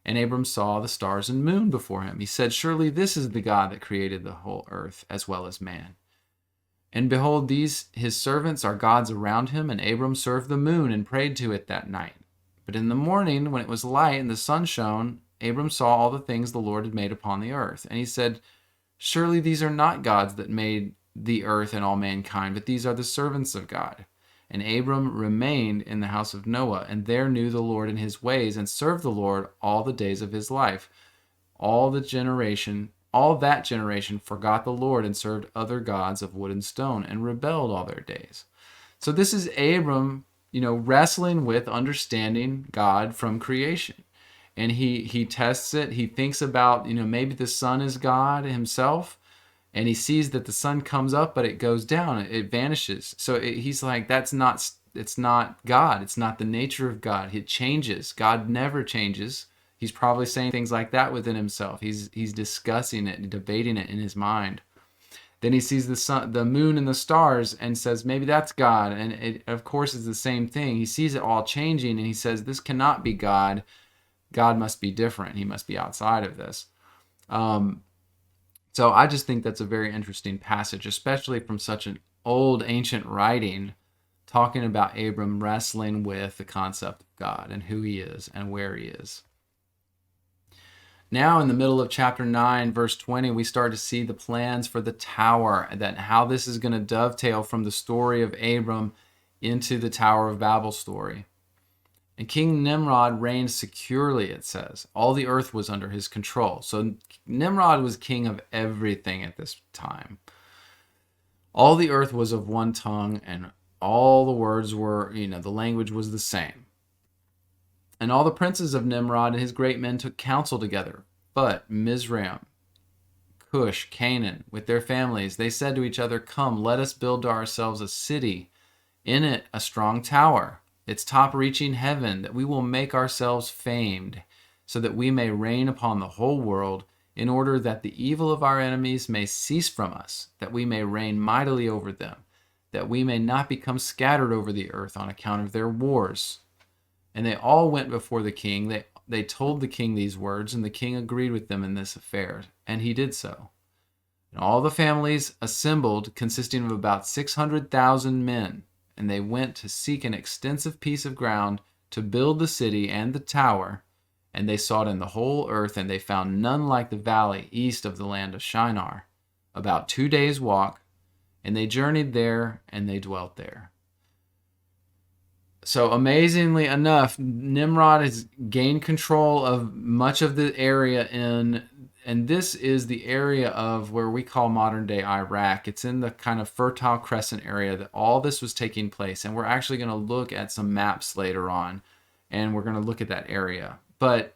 And Abram saw the stars and moon before him. He said, surely this is the God that created the whole earth as well as man. And behold, these his servants are gods around him. And Abram served the moon and prayed to it that night. But in the morning, when it was light and the sun shone, Abram saw all the things the Lord had made upon the earth. And he said, surely these are not gods that made the earth and all mankind, but these are the servants of God. And Abram remained in the house of Noah, and there knew the Lord in his ways, and served the Lord all the days of his life. All that generation forgot the Lord and served other gods of wood and stone, and rebelled all their days. So this is Abram, wrestling with understanding God from creation. And he tests it. He thinks about, maybe the sun is God himself. And he sees that the sun comes up, but it goes down. It vanishes. So he's like, it's not God. It's not the nature of God. It changes. God never changes. He's probably saying things like that within himself. He's discussing it, debating it in his mind. Then he sees the sun, the moon, and the stars, and says, maybe that's God. And it, of course, is the same thing. He sees it all changing, and he says, this cannot be God. God must be different. He must be outside of this. So I just think that's a very interesting passage, especially from such an old, ancient writing, talking about Abram wrestling with the concept of God and who he is and where he is. Now, in the middle of chapter 9, verse 20, we start to see the plans for the tower, that how this is going to dovetail from the story of Abram into the Tower of Babel story. And King Nimrod reigned securely, it says. All the earth was under his control. So Nimrod was king of everything at this time. All the earth was of one tongue, and all the words were, the language was the same. And all the princes of Nimrod and his great men took counsel together. But Mizraim, Cush, Canaan, with their families, they said to each other, come, let us build to ourselves a city, in it a strong tower, its top reaching heaven, that we will make ourselves famed, so that we may reign upon the whole world, in order that the evil of our enemies may cease from us, that we may reign mightily over them, that we may not become scattered over the earth on account of their wars. And they all went before the king. They told the king these words, and the king agreed with them in this affair, and he did so. And all the families assembled, consisting of about 600,000 men, and they went to seek an extensive piece of ground to build the city and the tower. And they sought in the whole earth, and they found none like the valley east of the land of Shinar, about 2 days' walk. And they journeyed there, and they dwelt there. So amazingly enough, Nimrod has gained control of much of the area and this is the area of where we call modern day Iraq. It's in the kind of Fertile Crescent area that all this was taking place. And we're actually going to look at some maps later on, and we're going to look at that area. But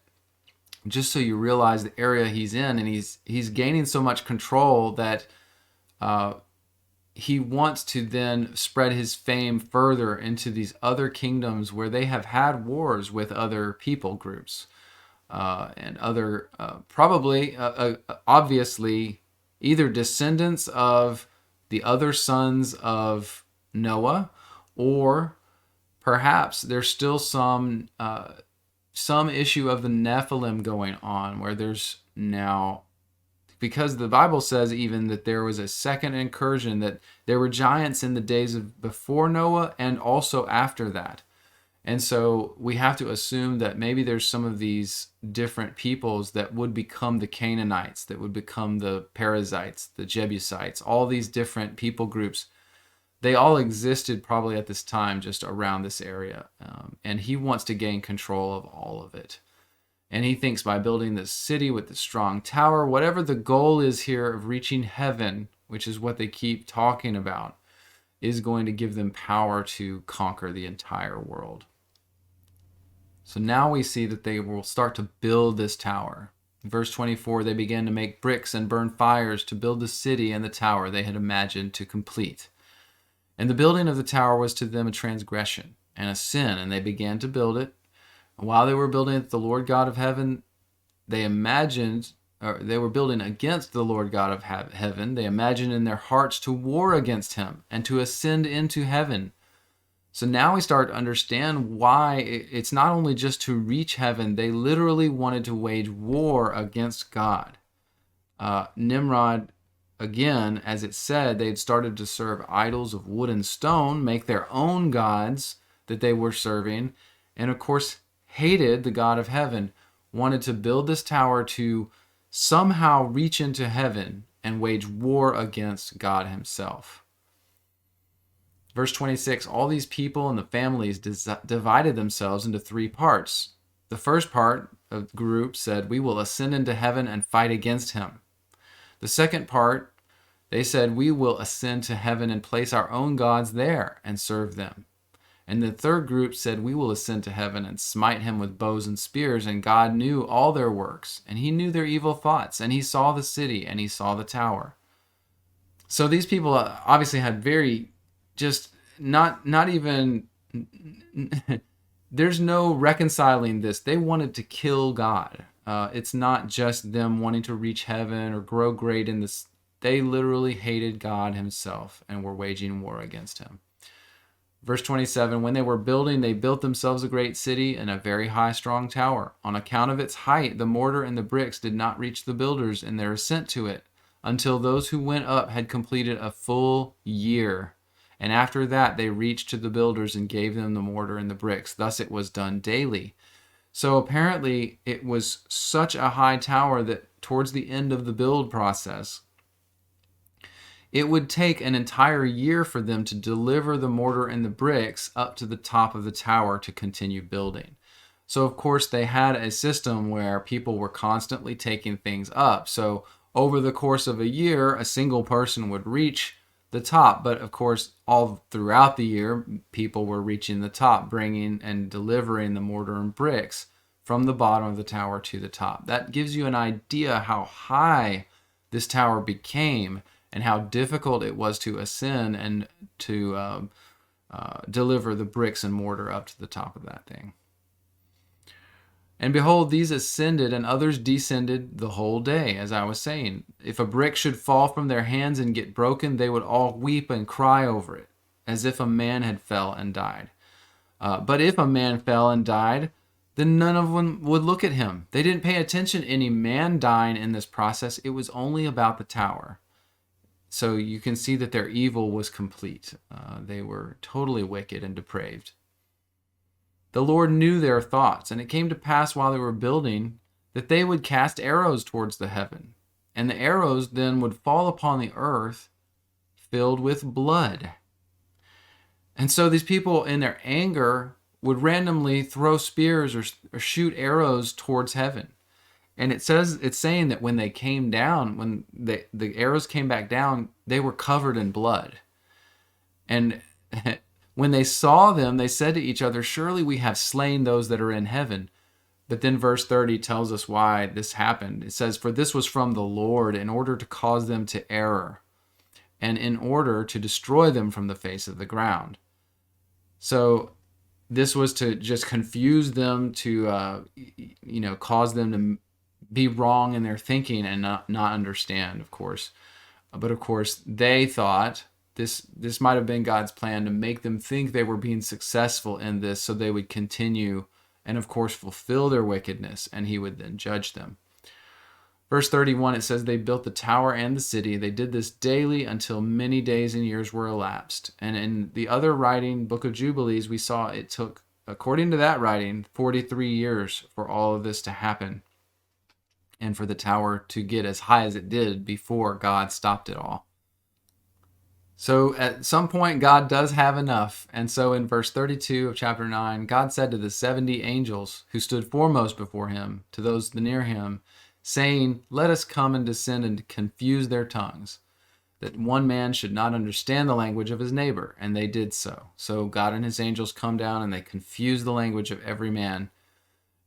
just so you realize the area he's in, and he's gaining so much control that he wants to then spread his fame further into these other kingdoms where they have had wars with other people groups and other, probably, obviously, either descendants of the other sons of Noah, or perhaps there's still some issue of the Nephilim going on, where there's now, because the Bible says even that there was a second incursion, that there were giants in the days of before Noah and also after that. And so we have to assume that maybe there's some of these different peoples that would become the Canaanites, that would become the Perizzites, the Jebusites, all these different people groups. They all existed probably at this time just around this area. And he wants to gain control of all of it. And he thinks by building this city with the strong tower, whatever the goal is here of reaching heaven, which is what they keep talking about, is going to give them power to conquer the entire world. So now we see that they will start to build this tower. In verse 24, they began to make bricks and burn fires to build the city and the tower they had imagined to complete. And the building of the tower was to them a transgression and a sin, and they began to build it. And while they were building it, the Lord God of heaven, they were building against the Lord God of heaven. They imagined in their hearts to war against him and to ascend into heaven. So now we start to understand why it's not only just to reach heaven, they literally wanted to wage war against God. Nimrod, again, as it said, they had started to serve idols of wood and stone, make their own gods that they were serving, and of course hated the God of heaven, wanted to build this tower to somehow reach into heaven and wage war against God himself. Verse 26, all these people and the families divided themselves into three parts. The first part of the group said, we will ascend into heaven and fight against him. The second part, they said, we will ascend to heaven and place our own gods there and serve them. And the third group said, we will ascend to heaven and smite him with bows and spears. And God knew all their works, and he knew their evil thoughts, and he saw the city, and he saw the tower. So these people obviously had very, just not even, there's no reconciling this. They wanted to kill God. It's not just them wanting to reach heaven or grow great in this. They literally hated God himself and were waging war against him. Verse 27, when they were building, they built themselves a great city and a very high, strong tower. On account of its height, the mortar and the bricks did not reach the builders in their ascent to it, until those who went up had completed a full year. And after that, they reached to the builders and gave them the mortar and the bricks. Thus it was done daily. So apparently it was such a high tower that towards the end of the build process, it would take an entire year for them to deliver the mortar and the bricks up to the top of the tower to continue building. So of course they had a system where people were constantly taking things up. So over the course of a year, a single person would reach the top, but of course all throughout the year people were reaching the top, bringing and delivering the mortar and bricks from the bottom of the tower to the top. That gives you an idea how high this tower became and how difficult it was to ascend and to deliver the bricks and mortar up to the top of that thing. And behold, these ascended and others descended the whole day, as I was saying. If a brick should fall from their hands and get broken, they would all weep and cry over it, as if a man had fell and died. But if a man fell and died, then none of them would look at him. They didn't pay attention to any man dying in this process. It was only about the tower. So you can see that their evil was complete. They were totally wicked and depraved. The Lord knew their thoughts, and it came to pass while they were building that they would cast arrows towards the heaven, and the arrows then would fall upon the earth filled with blood. And so these people, in their anger, would randomly throw spears or shoot arrows towards heaven. And it's saying that when they came down, when the arrows came back down, they were covered in blood. And when they saw them, they said to each other, surely we have slain those that are in heaven. But then verse 30 tells us why this happened. It says, for this was from the Lord in order to cause them to err. and in order to destroy them from the face of the ground. So this was to just confuse them, to cause them to be wrong in their thinking and not understand, of course. But of course, they thought this might have been God's plan to make them think they were being successful in this, so they would continue and, of course, fulfill their wickedness, and he would then judge them. Verse 31, it says, they built the tower and the city. They did this daily until many days and years were elapsed. And in the other writing, Book of Jubilees, we saw it took, according to that writing, 43 years for all of this to happen and for the tower to get as high as it did before God stopped it all. So at some point, God does have enough. And so in verse 32 of chapter 9, God said to the 70 angels who stood foremost before him, to those near him, saying, let us come and descend and confuse their tongues, that one man should not understand the language of his neighbor. And they did so. So God and his angels come down and they confuse the language of every man.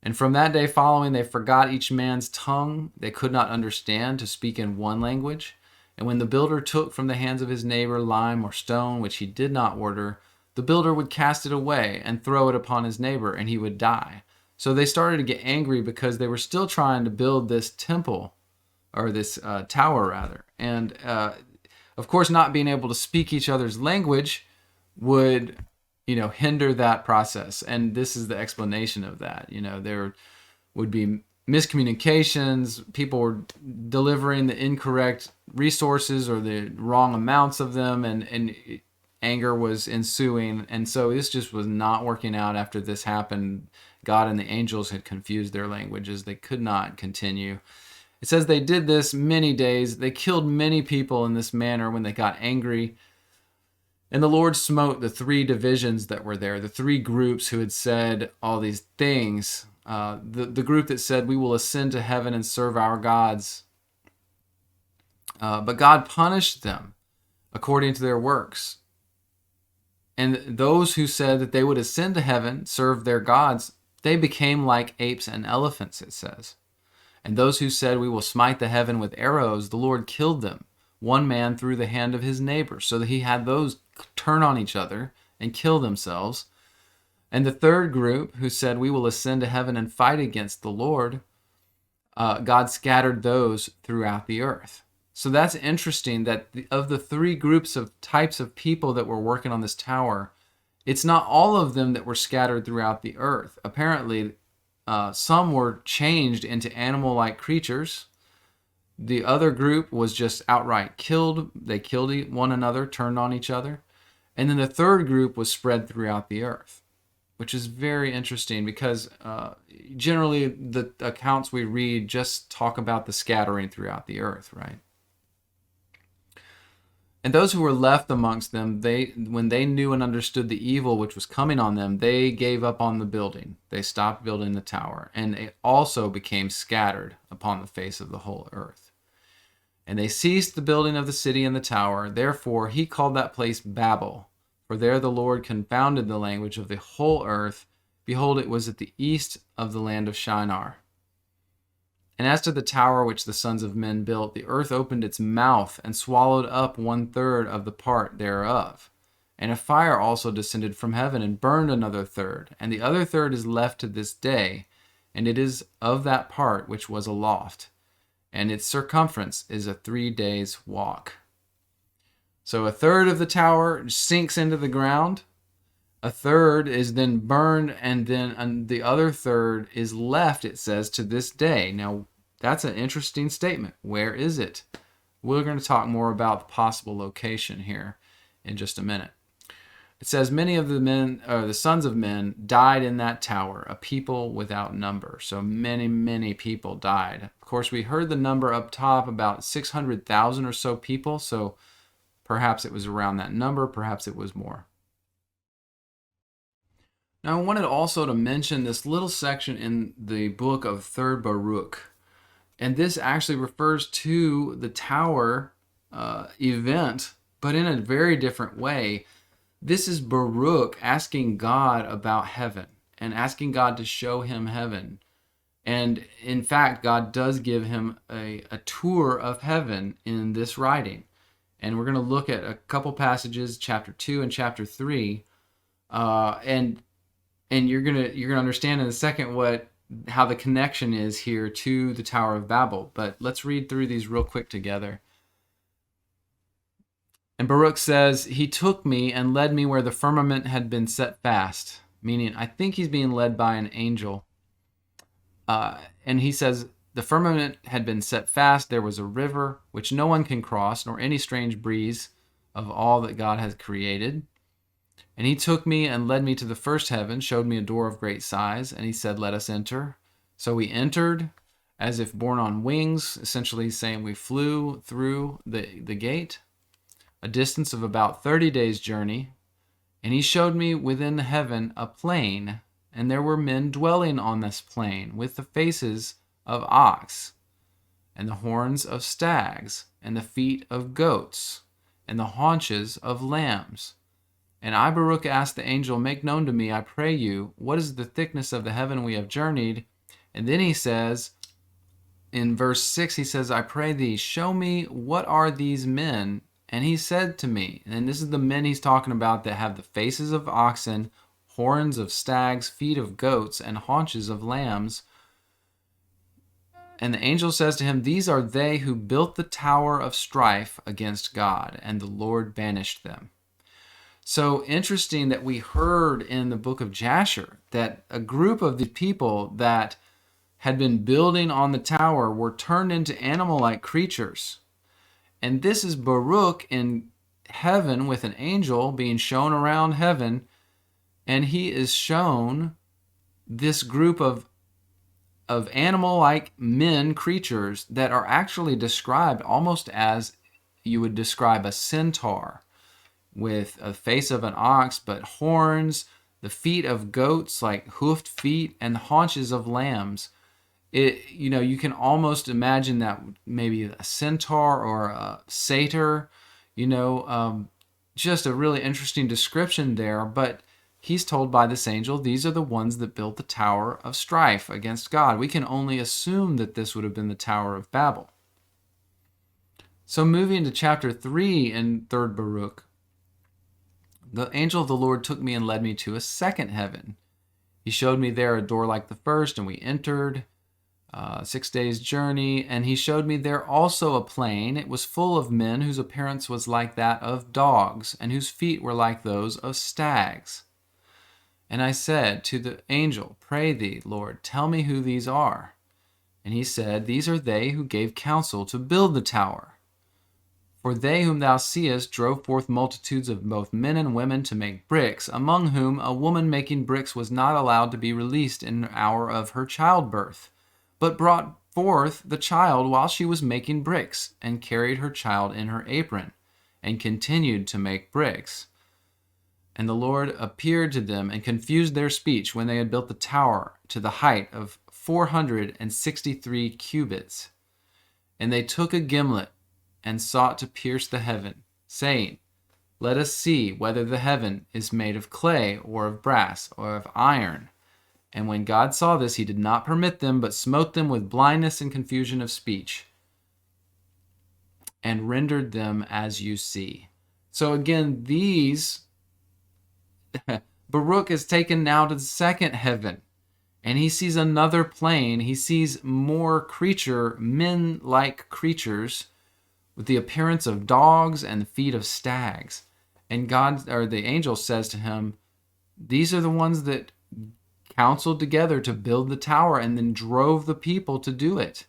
And from that day following, they forgot each man's tongue. They could not understand to speak in one language. And when the builder took from the hands of his neighbor lime or stone, which he did not order, the builder would cast it away and throw it upon his neighbor, and he would die. So they started to get angry because they were still trying to build this temple, or this tower rather. And of course, not being able to speak each other's language would, hinder that process. And this is the explanation of that. There would be miscommunications. People were delivering the incorrect resources or the wrong amounts of them, and anger was ensuing. And so this just was not working out after this happened. God and the angels had confused their languages. They could not continue. It says they did this many days. They killed many people in this manner when they got angry. And the Lord smote the three divisions that were there, the three groups who had said all these things. The group that said, we will ascend to heaven and serve our gods. But God punished them according to their works. And those who said that they would ascend to heaven, serve their gods, they became like apes and elephants, it says. And those who said, we will smite the heaven with arrows, the Lord killed them, one man through the hand of his neighbor. So that he had those turn on each other and kill themselves. And the third group who said, we will ascend to heaven and fight against the Lord, God scattered those throughout the earth. So that's interesting that of the three groups of types of people that were working on this tower, it's not all of them that were scattered throughout the earth. Apparently, some were changed into animal-like creatures. The other group was just outright killed. They killed one another, turned on each other. And then the third group was spread throughout the earth, which is very interesting because generally the accounts we read just talk about the scattering throughout the earth, right? And those who were left amongst them, when they knew and understood the evil which was coming on them, they gave up on the building. They stopped building the tower, and it also became scattered upon the face of the whole earth. And they ceased the building of the city and the tower. Therefore, he called that place Babel, for there the Lord confounded the language of the whole earth. Behold, it was at the east of the land of Shinar. And as to the tower which the sons of men built, the earth opened its mouth and swallowed up 1/3 of the part thereof. And a fire also descended from heaven and burned another third. And the other third is left to this day, and it is of that part which was aloft. And its circumference is a 3 days' walk. So a third of the tower sinks into the ground. A third is then burned, and then the other third is left, it says, to this day. Now, that's an interesting statement. Where is it? We're going to talk more about the possible location here in just a minute. It says, many of the men, or the sons of men, died in that tower, a people without number. So many, many people died. Of course, we heard the number up top, about 600,000 or so people. So perhaps it was around that number. Perhaps it was more. Now, I wanted also to mention this little section in the book of 3rd Baruch. And this actually refers to the tower event, but in a very different way. This is Baruch asking God about heaven and asking God to show him heaven. And in fact, God does give him a tour of heaven in this writing. And we're going to look at a couple passages, chapter 2 and chapter 3. And you're gonna understand in a second how the connection is here to the Tower of Babel. But let's read through these real quick together. And Baruch says, "He took me and led me where the firmament had been set fast," meaning I think he's being led by an angel. And he says, "The firmament had been set fast. There was a river which no one can cross, nor any strange breeze of all that God has created. And he took me and led me to the first heaven, showed me a door of great size, and he said, 'Let us enter.' So we entered as if borne on wings," essentially saying we flew through the gate, "a distance of about 30 days' journey. And he showed me within heaven a plain, and there were men dwelling on this plain, with the faces of ox, and the horns of stags, and the feet of goats, and the haunches of lambs. And I, Baruch, asked the angel, 'Make known to me, I pray you, what is the thickness of the heaven we have journeyed?' And then he says, in verse 6, he says, 'I pray thee, show me what are these men.' And he said to me," and this is the men he's talking about that have the faces of oxen, horns of stags, feet of goats, and haunches of lambs. And the angel says to him, 'These are they who built the tower of strife against God, and the Lord banished them.'" So interesting that we heard in the book of Jasher that a group of the people that had been building on the tower were turned into animal-like creatures. And this is Baruch in heaven with an angel being shown around heaven, and he is shown this group of animal-like men, creatures that are actually described almost as you would describe a centaur, with a face of an ox, but horns, the feet of goats like hoofed feet, and the haunches of lambs. You can almost imagine that maybe a centaur or a satyr, just a really interesting description there. But he's told by this angel, these are the ones that built the Tower of Strife against God. We can only assume that this would have been the Tower of Babel. So moving to chapter 3 in 3rd Baruch, the angel of the Lord took me and led me to a second heaven. He showed me there a door like the first, and we entered. 6 days' journey, and he showed me there also a plain. It was full of men whose appearance was like that of dogs, and whose feet were like those of stags. And I said to the angel, 'Pray thee, Lord, tell me who these are.' And he said, 'These are they who gave counsel to build the tower. For they whom thou seest drove forth multitudes of both men and women to make bricks, among whom a woman making bricks was not allowed to be released in the hour of her childbirth, but brought forth the child while she was making bricks, and carried her child in her apron, and continued to make bricks. And the Lord appeared to them and confused their speech when they had built the tower to the height of 463 cubits. And they took a gimlet and sought to pierce the heaven, saying, 'Let us see whether the heaven is made of clay, or of brass, or of iron.' And when God saw this, he did not permit them, but smote them with blindness and confusion of speech, and rendered them as you see." So again, Baruch is taken now to the second heaven, and he sees another plane. He sees more men-like creatures with the appearance of dogs and the feet of stags. And the angel says to him, "These are the ones that counseled together to build the tower, and then drove the people to do it,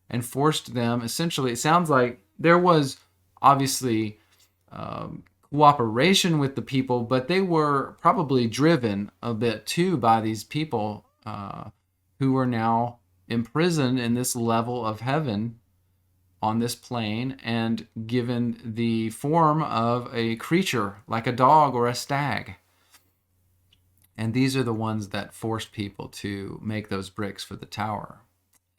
and forced them." Essentially, it sounds like there was obviously cooperation with the people, but they were probably driven a bit too by these people who were now imprisoned in this level of heaven on this plane, and given the form of a creature like a dog or a stag. And these are the ones that forced people to make those bricks for the tower,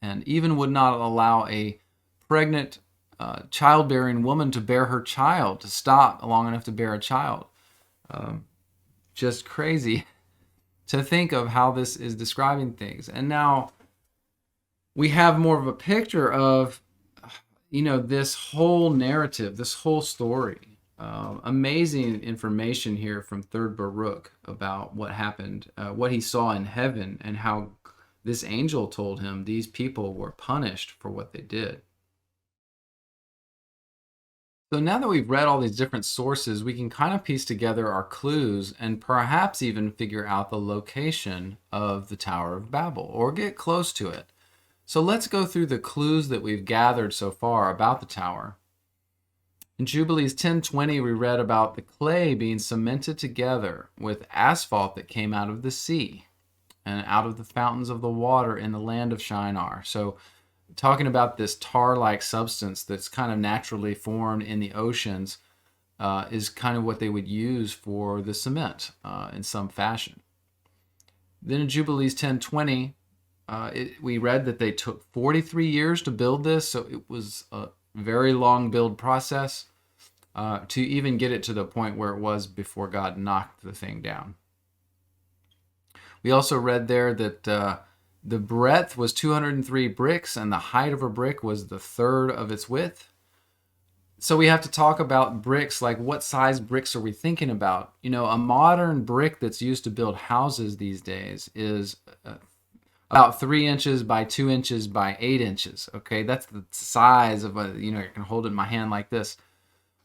and even would not allow a pregnant childbearing woman to bear her child, to stop long enough to bear a child. Just crazy to think of how this is describing things. And now we have more of a picture of this whole narrative, this whole story, amazing information here from Third Baruch about what happened, what he saw in heaven, and how this angel told him these people were punished for what they did. So now that we've read all these different sources, we can kind of piece together our clues and perhaps even figure out the location of the Tower of Babel or get close to it. So let's go through the clues that we've gathered so far about the tower. In Jubilees 10:20, we read about the clay being cemented together with asphalt that came out of the sea and out of the fountains of the water in the land of Shinar. So talking about this tar-like substance that's kind of naturally formed in the oceans is kind of what they would use for the cement in some fashion. Then in Jubilees 10:20, we read that they took 43 years to build this, so it was a very long build process to even get it to the point where it was before God knocked the thing down. We also read there that the breadth was 203 bricks and the height of a brick was the third of its width. So we have to talk about bricks, like what size bricks are we thinking about? A modern brick that's used to build houses these days is about 3 inches by 2 inches by 8 inches. Okay, that's the size of you can hold it in my hand like this.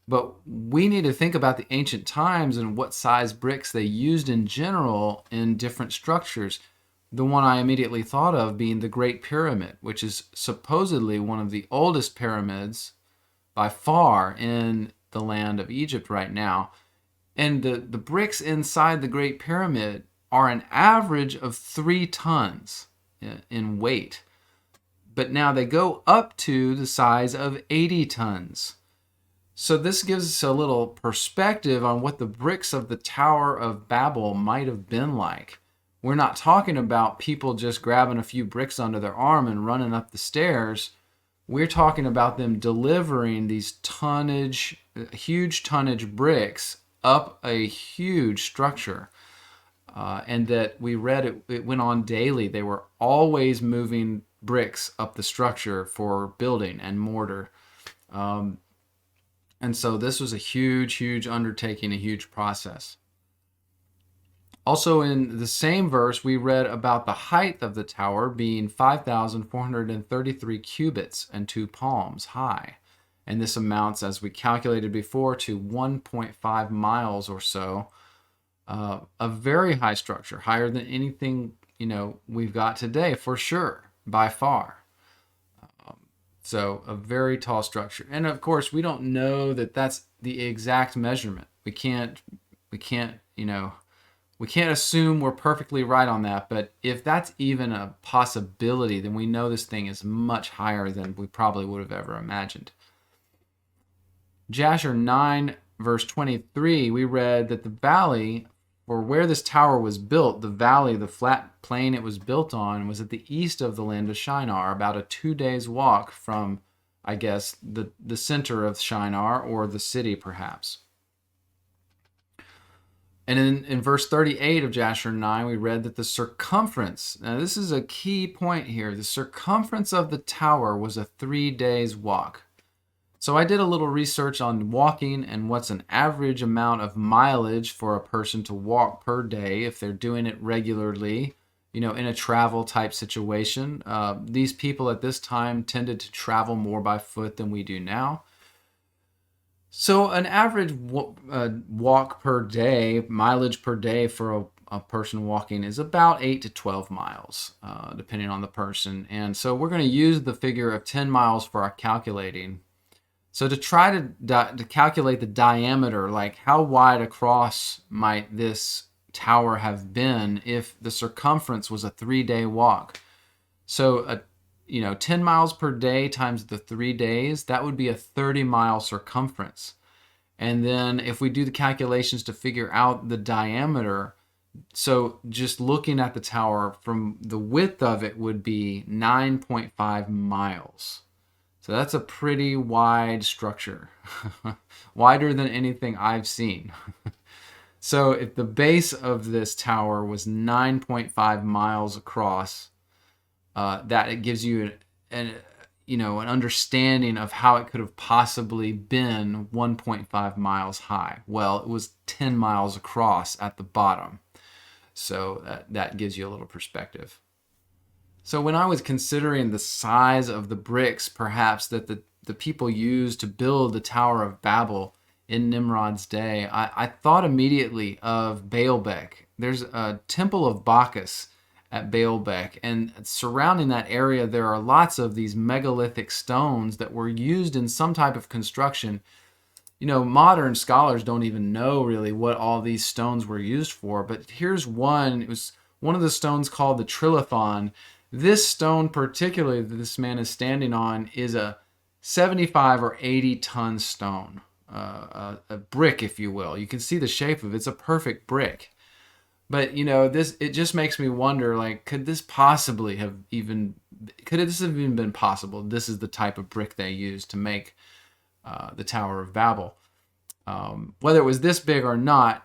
But we need to think about the ancient times and what size bricks they used in general in different structures. The one I immediately thought of being the Great Pyramid, which is supposedly one of the oldest pyramids by far in the land of Egypt right now. And the bricks inside the Great Pyramid are an average of 3 tons in weight. But now they go up to the size of 80 tons. So this gives us a little perspective on what the bricks of the Tower of Babel might have been like. We're not talking about people just grabbing a few bricks under their arm and running up the stairs. We're talking about them delivering these huge tonnage bricks up a huge structure. And that we read it went on daily. They were always moving bricks up the structure for building and mortar. And so this was a huge undertaking, a huge process. Also in the same verse, we read about the height of the tower being 5,433 cubits and 2 palms high. And this amounts, as we calculated before, to 1.5 miles or so. A very high structure, higher than anything we've got today, for sure, by far. So a very tall structure. And of course, we don't know that that's the exact measurement. We can't assume we're perfectly right on that. But if that's even a possibility, then we know this thing is much higher than we probably would have ever imagined. Jasher 9, verse 23, we read that the valley, or where this tower was built, the valley, the flat plain it was built on, was at the east of the land of Shinar, about a 2 days walk from, I guess, the center of Shinar, or the city perhaps. And in verse 38 of Jasher 9, we read that the circumference, now this is a key point here, the circumference of the tower was a 3 days walk. So I did a little research on walking and what's an average amount of mileage for a person to walk per day if they're doing it regularly, in a travel type situation. These people at this time tended to travel more by foot than we do now. So an average walk per day, mileage per day for a person walking is about 8 to 12 miles, depending on the person. And so we're going to use the figure of 10 miles for our calculating. So to try to calculate the diameter, like how wide across might this tower have been if the circumference was a 3-day walk. So 10 miles per day times the 3 days, that would be a 30-mile circumference. And then if we do the calculations to figure out the diameter, so just looking at the tower, from the width of it would be 9.5 miles. So that's a pretty wide structure, wider than anything I've seen. So if the base of this tower was 9.5 miles across, that it gives you an understanding of how it could have possibly been 1.5 miles high. Well, it was 10 miles across at the bottom. So that gives you a little perspective. So when I was considering the size of the bricks, perhaps that the people used to build the Tower of Babel in Nimrod's day, I thought immediately of Baalbek. There's a temple of Bacchus at Baalbek, and surrounding that area there are lots of these megalithic stones that were used in some type of construction. Modern scholars don't even know really what all these stones were used for, but here's one. It was one of the stones called the Trilithon. This stone particularly that this man is standing on is a 75 or 80 ton stone, a brick, if you will. You can see the shape of it. It's a perfect brick. But it just makes me wonder, like, could this have even been possible? This is the type of brick they used to make the Tower of Babel. Whether it was this big or not,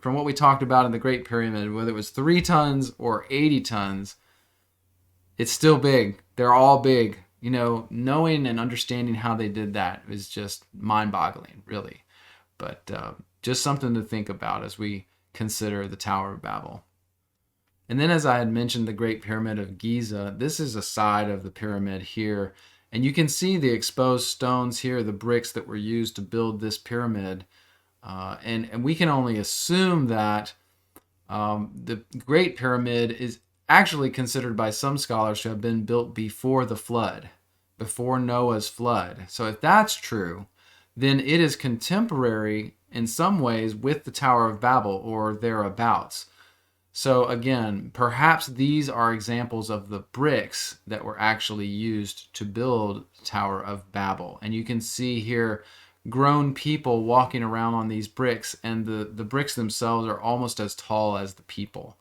from what we talked about in the Great Pyramid, whether it was 3 tons or 80 tons, it's still big. They're all big. Knowing and understanding how they did that is just mind-boggling, really. But just something to think about as we consider the Tower of Babel. And then, as I had mentioned, the Great Pyramid of Giza, this is a side of the pyramid here. And you can see the exposed stones here, the bricks that were used to build this pyramid. And we can only assume that the Great Pyramid is actually considered by some scholars to have been built before the flood, before Noah's flood. So if that's true, then it is contemporary in some ways with the Tower of Babel or thereabouts. So again, perhaps these are examples of the bricks that were actually used to build the Tower of Babel. And you can see here grown people walking around on these bricks, and the bricks themselves are almost as tall as the people.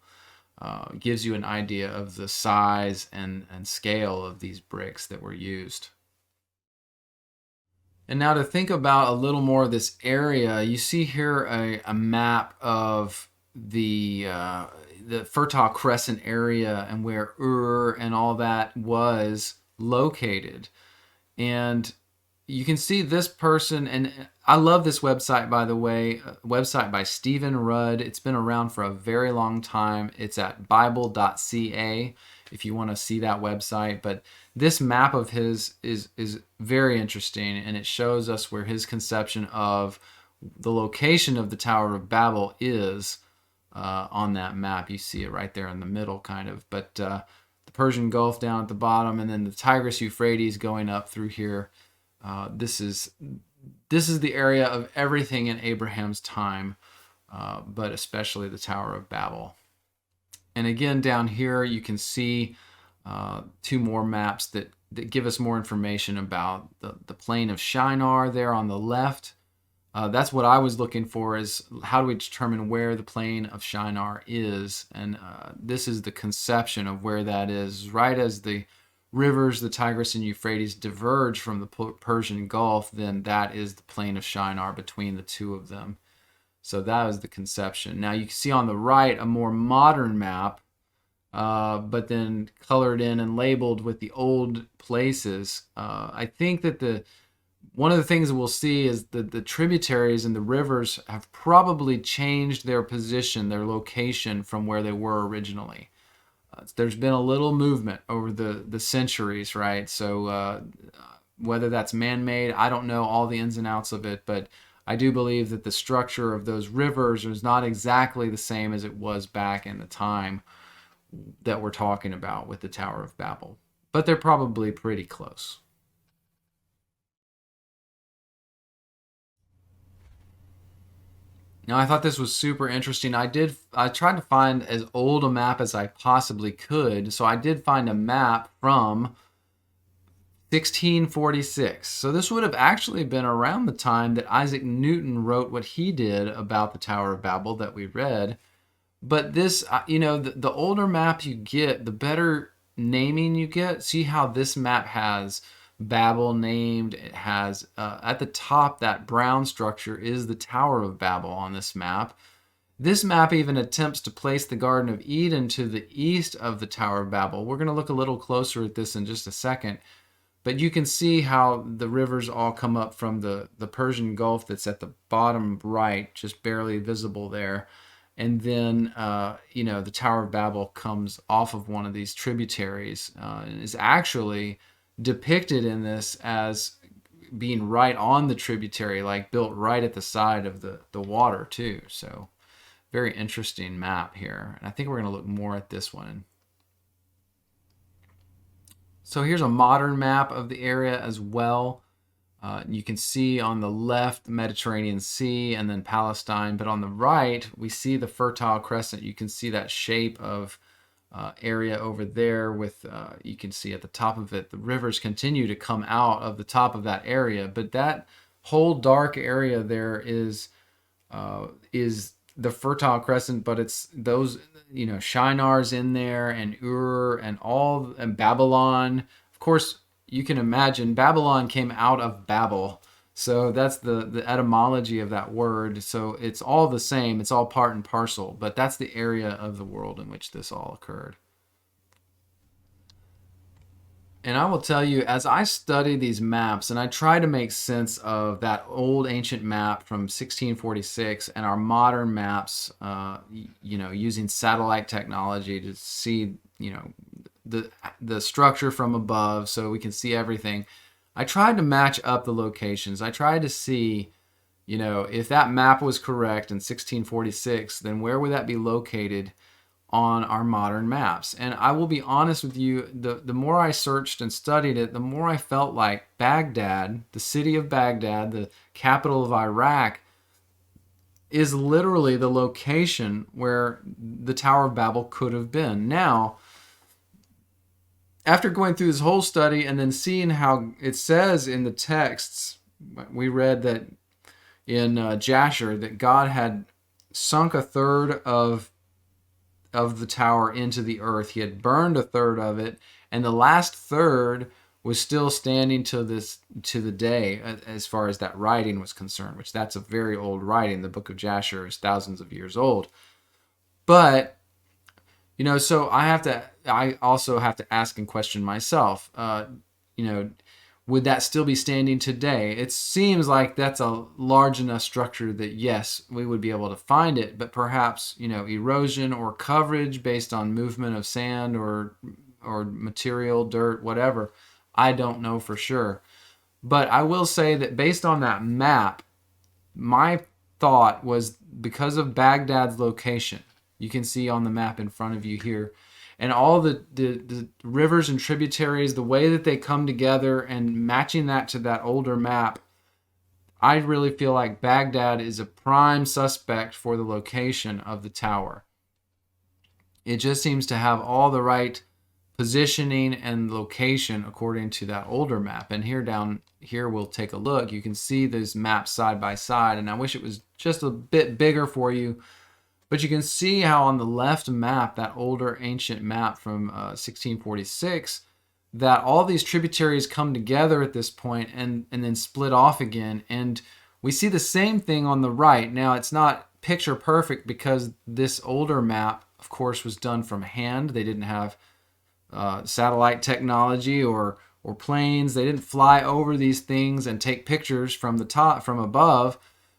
It gives you an idea of the size and scale of these bricks that were used. And now to think about a little more of this area, you see here a map of the Fertile Crescent area and where Ur and all that was located. And you can see this person, and I love this website, by the way, a website by Stephen Rudd. It's been around for a very long time. It's at bible.ca if you want to see that website. But this map of his is very interesting, and it shows us where his conception of the location of the Tower of Babel is on that map. You see it right there in the middle, kind of. But the Persian Gulf down at the bottom, and then the Tigris-Euphrates going up through here. This is the area of everything in Abraham's time, but especially the Tower of Babel. And again, down here you can see 2 more maps that give us more information about the plain of Shinar there on the left. That's what I was looking for, is how do we determine where the plain of Shinar is? And this is the conception of where that is. Right as the rivers, the Tigris and Euphrates, diverge from the Persian Gulf, then that is the plain of Shinar between the two of them. So that is the conception. Now you can see on the right a more modern map, but then colored in and labeled with the old places. I think that one of the things that we'll see is that the tributaries and the rivers have probably changed their position, their location from where they were originally. There's been a little movement over the centuries, right? So whether that's man-made, I don't know all the ins and outs of it, but I do believe that the structure of those rivers is not exactly the same as it was back in the time that we're talking about with the Tower of Babel. But they're probably pretty close. Now, I thought this was super interesting. I tried to find as old a map as I possibly could. So I did find a map from 1646. So this would have actually been around the time that Isaac Newton wrote what he did about the Tower of Babel that we read. But this, the older map you get, the better naming you get. See how this map has Babel named. It has at the top, that brown structure is the Tower of Babel on this map. This map even attempts to place the Garden of Eden to the east of the Tower of Babel. We're going to look a little closer at this in just a second. But you can see how the rivers all come up from the Persian Gulf that's at the bottom right, just barely visible there. And then, the Tower of Babel comes off of one of these tributaries and is actually depicted in this as being right on the tributary, like built right at the side of the water, too. So, very interesting map here. And I think we're going to look more at this one. So here's a modern map of the area as well. You can see on the left the Mediterranean Sea and then Palestine, but on the right we see the Fertile Crescent. You can see that shape of area over there with, you can see at the top of it, the rivers continue to come out of the top of that area, but that whole dark area there is the Fertile Crescent, but it's those, Shinar's in there and Ur and Babylon. Of course, you can imagine Babylon came out of Babel. So that's the etymology of that word. So it's all the same. It's all part and parcel, but that's the area of the world in which this all occurred. And I will tell you, as I study these maps and I try to make sense of that old ancient map from 1646 and our modern maps, using satellite technology to see, the structure from above so we can see everything. I tried to match up the locations. I tried to see, if that map was correct in 1646, then where would that be located on our modern maps? And I will be honest with you, the more I searched and studied it, the more I felt like Baghdad, the city of Baghdad, the capital of Iraq, is literally the location where the Tower of Babel could have been. Now, after going through this whole study and then seeing how it says in the texts, we read that in Jasher that God had sunk a third of the tower into the earth. He had burned a third of it, and the last third was still standing to the day, as far as that writing was concerned, which that's a very old writing. The Book of Jasher is thousands of years old. But, so I also have to ask and question myself, would that still be standing today? It seems like that's a large enough structure that, yes, we would be able to find it, but perhaps, erosion or coverage based on movement of sand or material, dirt, whatever, I don't know for sure. But I will say that based on that map, my thought was because of Baghdad's location, you can see on the map in front of you here, and all the rivers and tributaries, the way that they come together and matching that to that older map, I really feel like Baghdad is a prime suspect for the location of the tower. It just seems to have all the right positioning and location according to that older map. And down here, we'll take a look. You can see those maps side by side, and I wish it was just a bit bigger for you. But you can see how on the left map, that older ancient map from 1646, that all these tributaries come together at this point and then split off again. And we see the same thing on the right. Now, it's not picture perfect because this older map, of course, was done from hand. They didn't have satellite technology or planes. They didn't fly over these things and take pictures from the top, from above.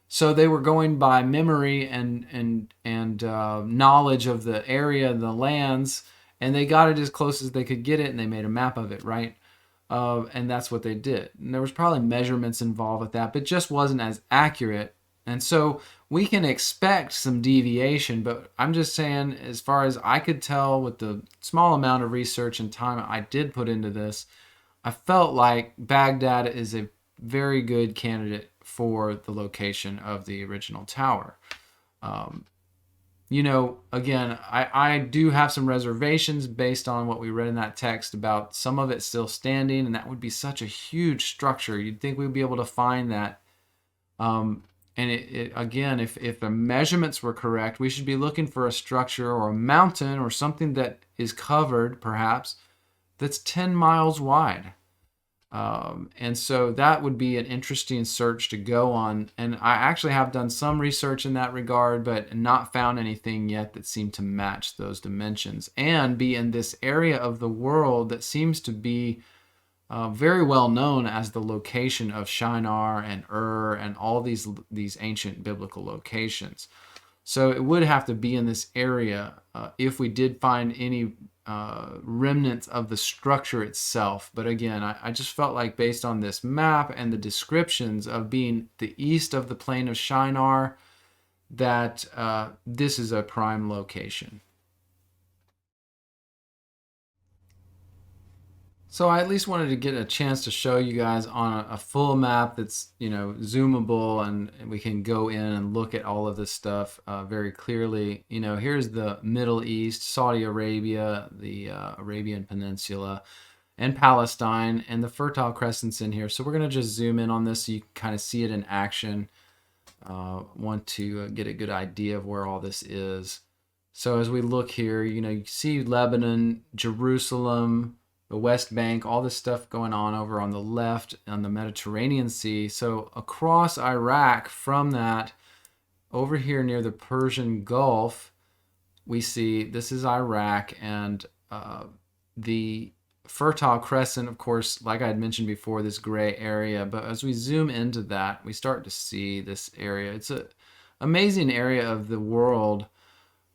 So they were going by memory and knowledge of the area, the lands, and they got it as close as they could get it, and they made a map of it, right? And that's what they did. And there was probably measurements involved with that, but it just wasn't as accurate. And so we can expect some deviation, but I'm just saying, as far as I could tell with the small amount of research and time I did put into this, I felt like Baghdad is a very good candidate for the location of the original tower. Again, I do have some reservations based on what we read in that text about some of it still standing, and that would be such a huge structure. You'd think we'd be able to find that. And again, if the measurements were correct, we should be looking for a structure or a mountain or something that is covered, perhaps, that's 10 miles wide. And so that would be an interesting search to go on. And I actually have done some research in that regard, but not found anything yet that seemed to match those dimensions and be in this area of the world that seems to be very well known as the location of Shinar and Ur and all these ancient biblical locations. So it would have to be in this area if we did find any remnants of the structure itself. But again, I just felt like based on this map and the descriptions of being the east of the plain of Shinar, that this is a prime location. So I at least wanted to get a chance to show you guys on a full map that's, zoomable, and we can go in and look at all of this stuff very clearly. Here's the Middle East, Saudi Arabia, the Arabian Peninsula, and Palestine, and the Fertile Crescent's in here. So we're going to just zoom in on this so you can kind of see it in action. Want to get a good idea of where all this is. So as we look here, you see Lebanon, Jerusalem, the West Bank, all this stuff going on over on the left on the Mediterranean Sea. So across Iraq from that, over here near the Persian Gulf, we see this is Iraq, and the Fertile Crescent, of course, like I had mentioned before, this gray area. But as we zoom into that, we start to see this area. It's an amazing area of the world.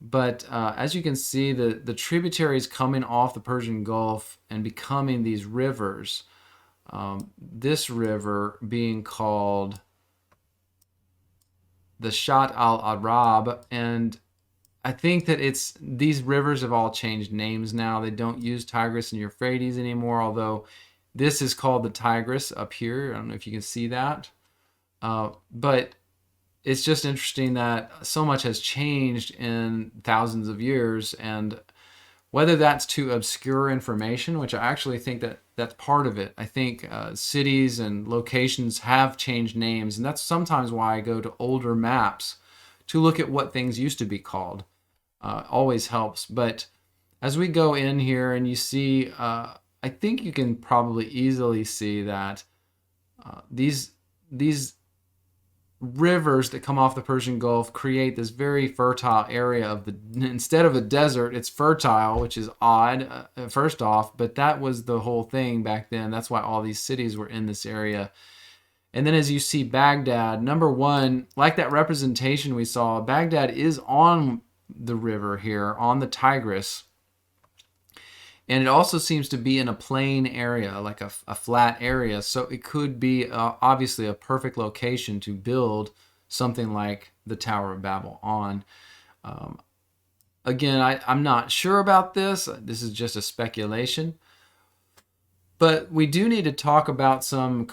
But as you can see, the tributaries coming off the Persian Gulf and becoming these rivers, this river being called the Shat al-Arab, and I think that these rivers have all changed names now. They don't use Tigris and Euphrates anymore, although this is called the Tigris up here. I don't know if you can see that. But it's just interesting that so much has changed in thousands of years, and whether that's to obscure information, which I actually think that's part of it. I think cities and locations have changed names, and that's sometimes why I go to older maps to look at what things used to be called. Always helps. But as we go in here and you see, I think you can probably easily see that these rivers that come off the Persian Gulf create this very fertile area instead of a desert, it's fertile, which is odd, first off, but that was the whole thing back then. That's why all these cities were in this area. And then as you see Baghdad, number one, like that representation we saw, Baghdad is on the river here, on the Tigris. And it also seems to be in a plain area, like a flat area. So it could be obviously a perfect location to build something like the Tower of Babel on. Again, I'm not sure about this. This is just a speculation. But we do need to talk about some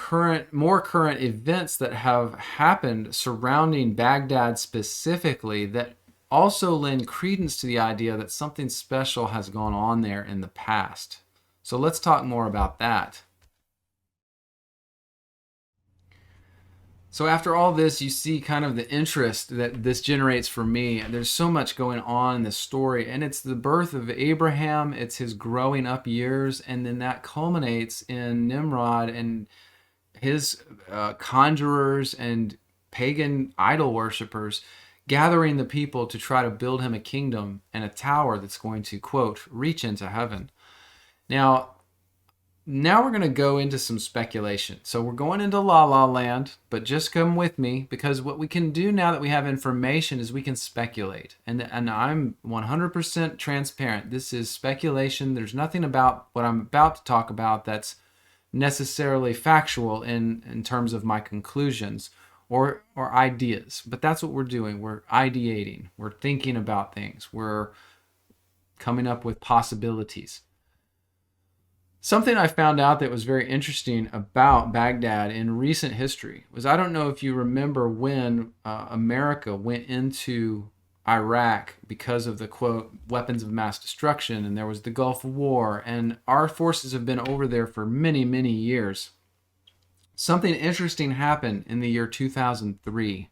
more current events that have happened surrounding Baghdad specifically that also lend credence to the idea that something special has gone on there in the past. So let's talk more about that. So after all this, you see kind of the interest that this generates for me. There's so much going on in this story, and it's the birth of Abraham, it's his growing up years, and then that culminates in Nimrod and his conjurers and pagan idol worshippers gathering the people to try to build him a kingdom and a tower that's going to, quote, reach into heaven. Now we're going to go into some speculation. So we're going into La La Land, but just come with me, because what we can do now that we have information is we can speculate. And I'm 100% transparent. This is speculation. There's nothing about what I'm about to talk about that's necessarily factual in terms of my conclusions or ideas. But that's what we're doing. We're ideating. We're thinking about things. We're coming up with possibilities. Something I found out that was very interesting about Baghdad in recent history was, I don't know if you remember when America went into Iraq because of the, quote, weapons of mass destruction, and there was the Gulf War, and our forces have been over there for many, many years. Something interesting happened in the year 2003.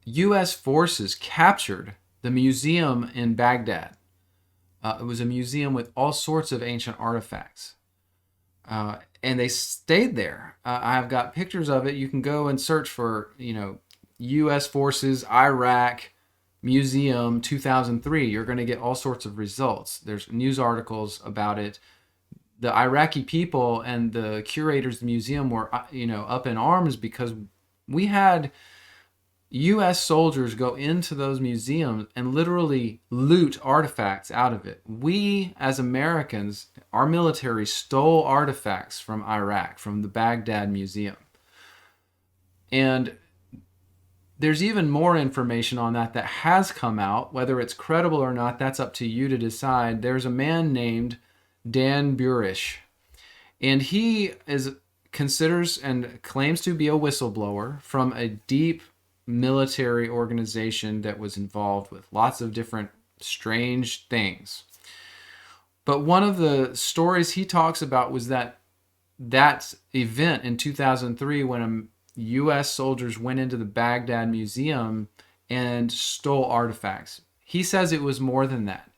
U.S. forces captured the museum in Baghdad. It was a museum with all sorts of ancient artifacts. and they stayed there. I've got pictures of it. You can go and search for, U.S. Forces, Iraq, Museum 2003. You're going to get all sorts of results. There's news articles about it. The Iraqi people and the curators of the museum were, up in arms because we had U.S. soldiers go into those museums and literally loot artifacts out of it. We, as Americans, our military stole artifacts from Iraq, from the Baghdad Museum. And there's even more information on that has come out. Whether it's credible or not, that's up to you to decide. There's a man named Dan Burish, and he considers and claims to be a whistleblower from a deep military organization that was involved with lots of different strange things. But one of the stories he talks about was that event in 2003 when U.S. soldiers went into the Baghdad Museum and stole artifacts. He says it was more than that.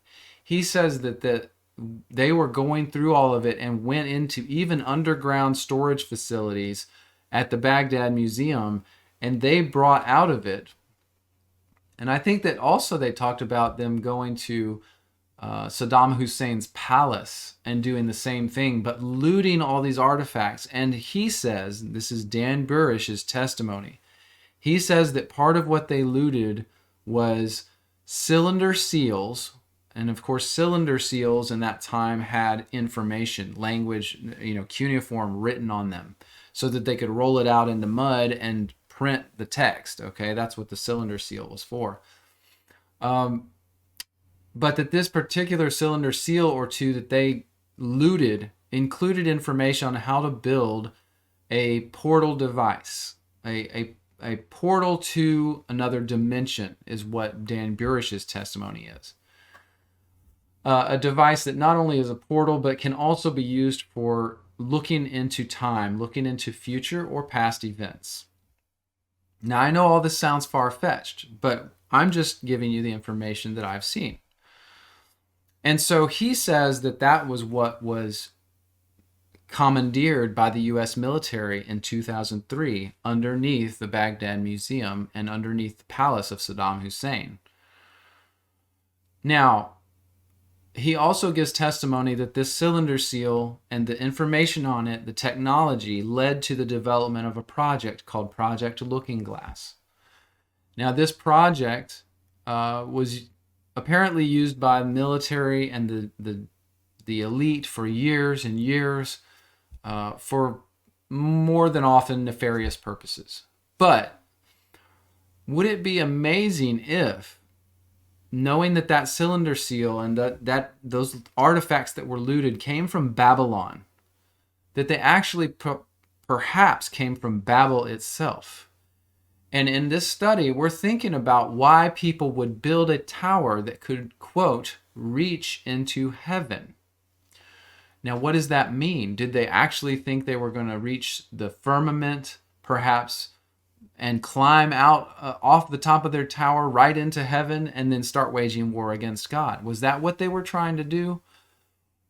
He says that they were going through all of it and went into even underground storage facilities at the Baghdad Museum, and they brought out of it. And I think that also they talked about them going to Saddam Hussein's palace and doing the same thing, but looting all these artifacts. And he says, this is Dan Burish's testimony, he says that part of what they looted was cylinder seals. And of course, cylinder seals in that time had information, language, cuneiform written on them so that they could roll it out in the mud and print the text. Okay, that's what the cylinder seal was for. But that this particular cylinder seal or two that they looted included information on how to build a portal device, a portal to another dimension is what Dan Burish's testimony is. A device that not only is a portal, but can also be used for looking into time, looking into future or past events. Now, I know all this sounds far-fetched, but I'm just giving you the information that I've seen. And so he says that was what was commandeered by the U.S. military in 2003 underneath the Baghdad Museum and underneath the palace of Saddam Hussein. Now, he also gives testimony that this cylinder seal and the information on it, the technology, led to the development of a project called Project Looking Glass. Now, this project was apparently used by the military and the elite for years and years for more than often nefarious purposes. But would it be amazing if, knowing that cylinder seal and that those artifacts that were looted came from Babylon, that they actually perhaps came from Babel itself? And in this study, we're thinking about why people would build a tower that could, quote, reach into heaven. Now, what does that mean? Did they actually think they were going to reach the firmament, perhaps, and climb out off the top of their tower right into heaven and then start waging war against God? Was that what they were trying to do?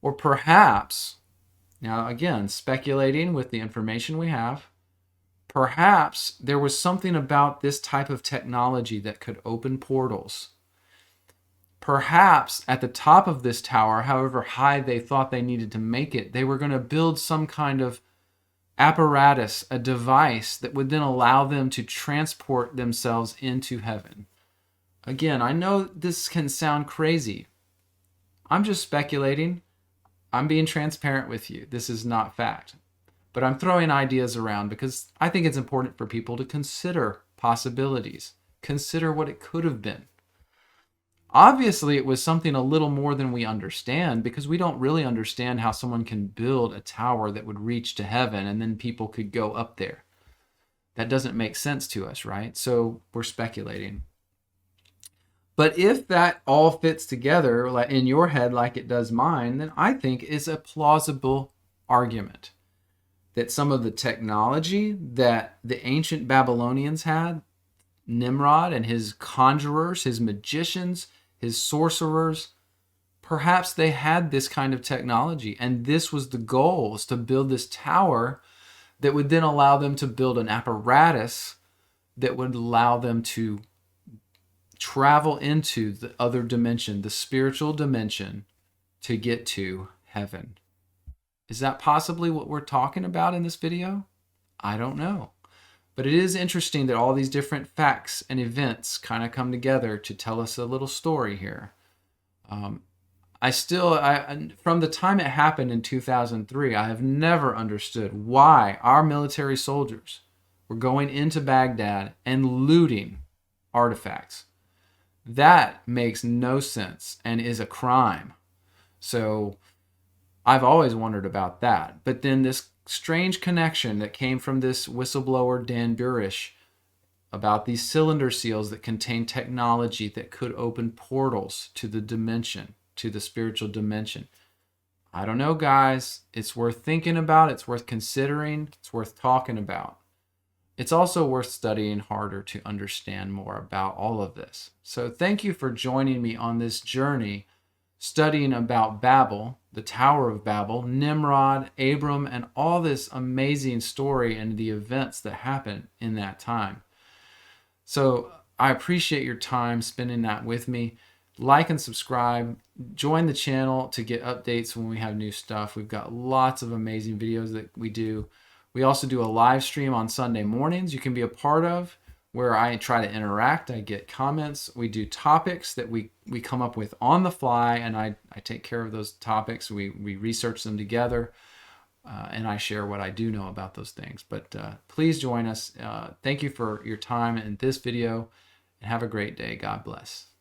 Or perhaps, now again, speculating with the information we have, perhaps there was something about this type of technology that could open portals. Perhaps at the top of this tower, however high they thought they needed to make it, they were going to build some kind of apparatus, a device that would then allow them to transport themselves into heaven. Again, I know this can sound crazy. I'm just speculating. I'm being transparent with you. This is not fact. But I'm throwing ideas around because I think it's important for people to consider possibilities, consider what it could have been. Obviously, it was something a little more than we understand because we don't really understand how someone can build a tower that would reach to heaven and then people could go up there. That doesn't make sense to us, right? So we're speculating. But if that all fits together in your head like it does mine, then I think it's a plausible argument that some of the technology that the ancient Babylonians had, Nimrod and his conjurers, his magicians, his sorcerers, perhaps they had this kind of technology, and this was the goal, was to build this tower that would then allow them to build an apparatus that would allow them to travel into the other dimension, the spiritual dimension, to get to heaven. Is that possibly what we're talking about in this video? I don't know. But it is interesting that all these different facts and events kind of come together to tell us a little story here. From the time it happened in 2003, I have never understood why our military soldiers were going into Baghdad and looting artifacts. That makes no sense and is a crime. So I've always wondered about that. But then this strange connection that came from this whistleblower, Dan Burish, about these cylinder seals that contain technology that could open portals to the dimension, to the spiritual dimension. I don't know, guys. It's worth thinking about. It's worth considering. It's worth talking about. It's also worth studying harder to understand more about all of this. So thank you for joining me on this journey, studying about Babel, the Tower of Babel, Nimrod, Abram, and all this amazing story and the events that happened in that time. So I appreciate your time spending that with me. Like and subscribe. Join the channel to get updates when we have new stuff. We've got lots of amazing videos that we do. We also do a live stream on Sunday mornings you can be a part of, where I try to interact. I get comments. We do topics that we come up with on the fly, and I take care of those topics. We research them together, and I share what I do know about those things. But please join us. Thank you for your time in this video, and have a great day. God bless.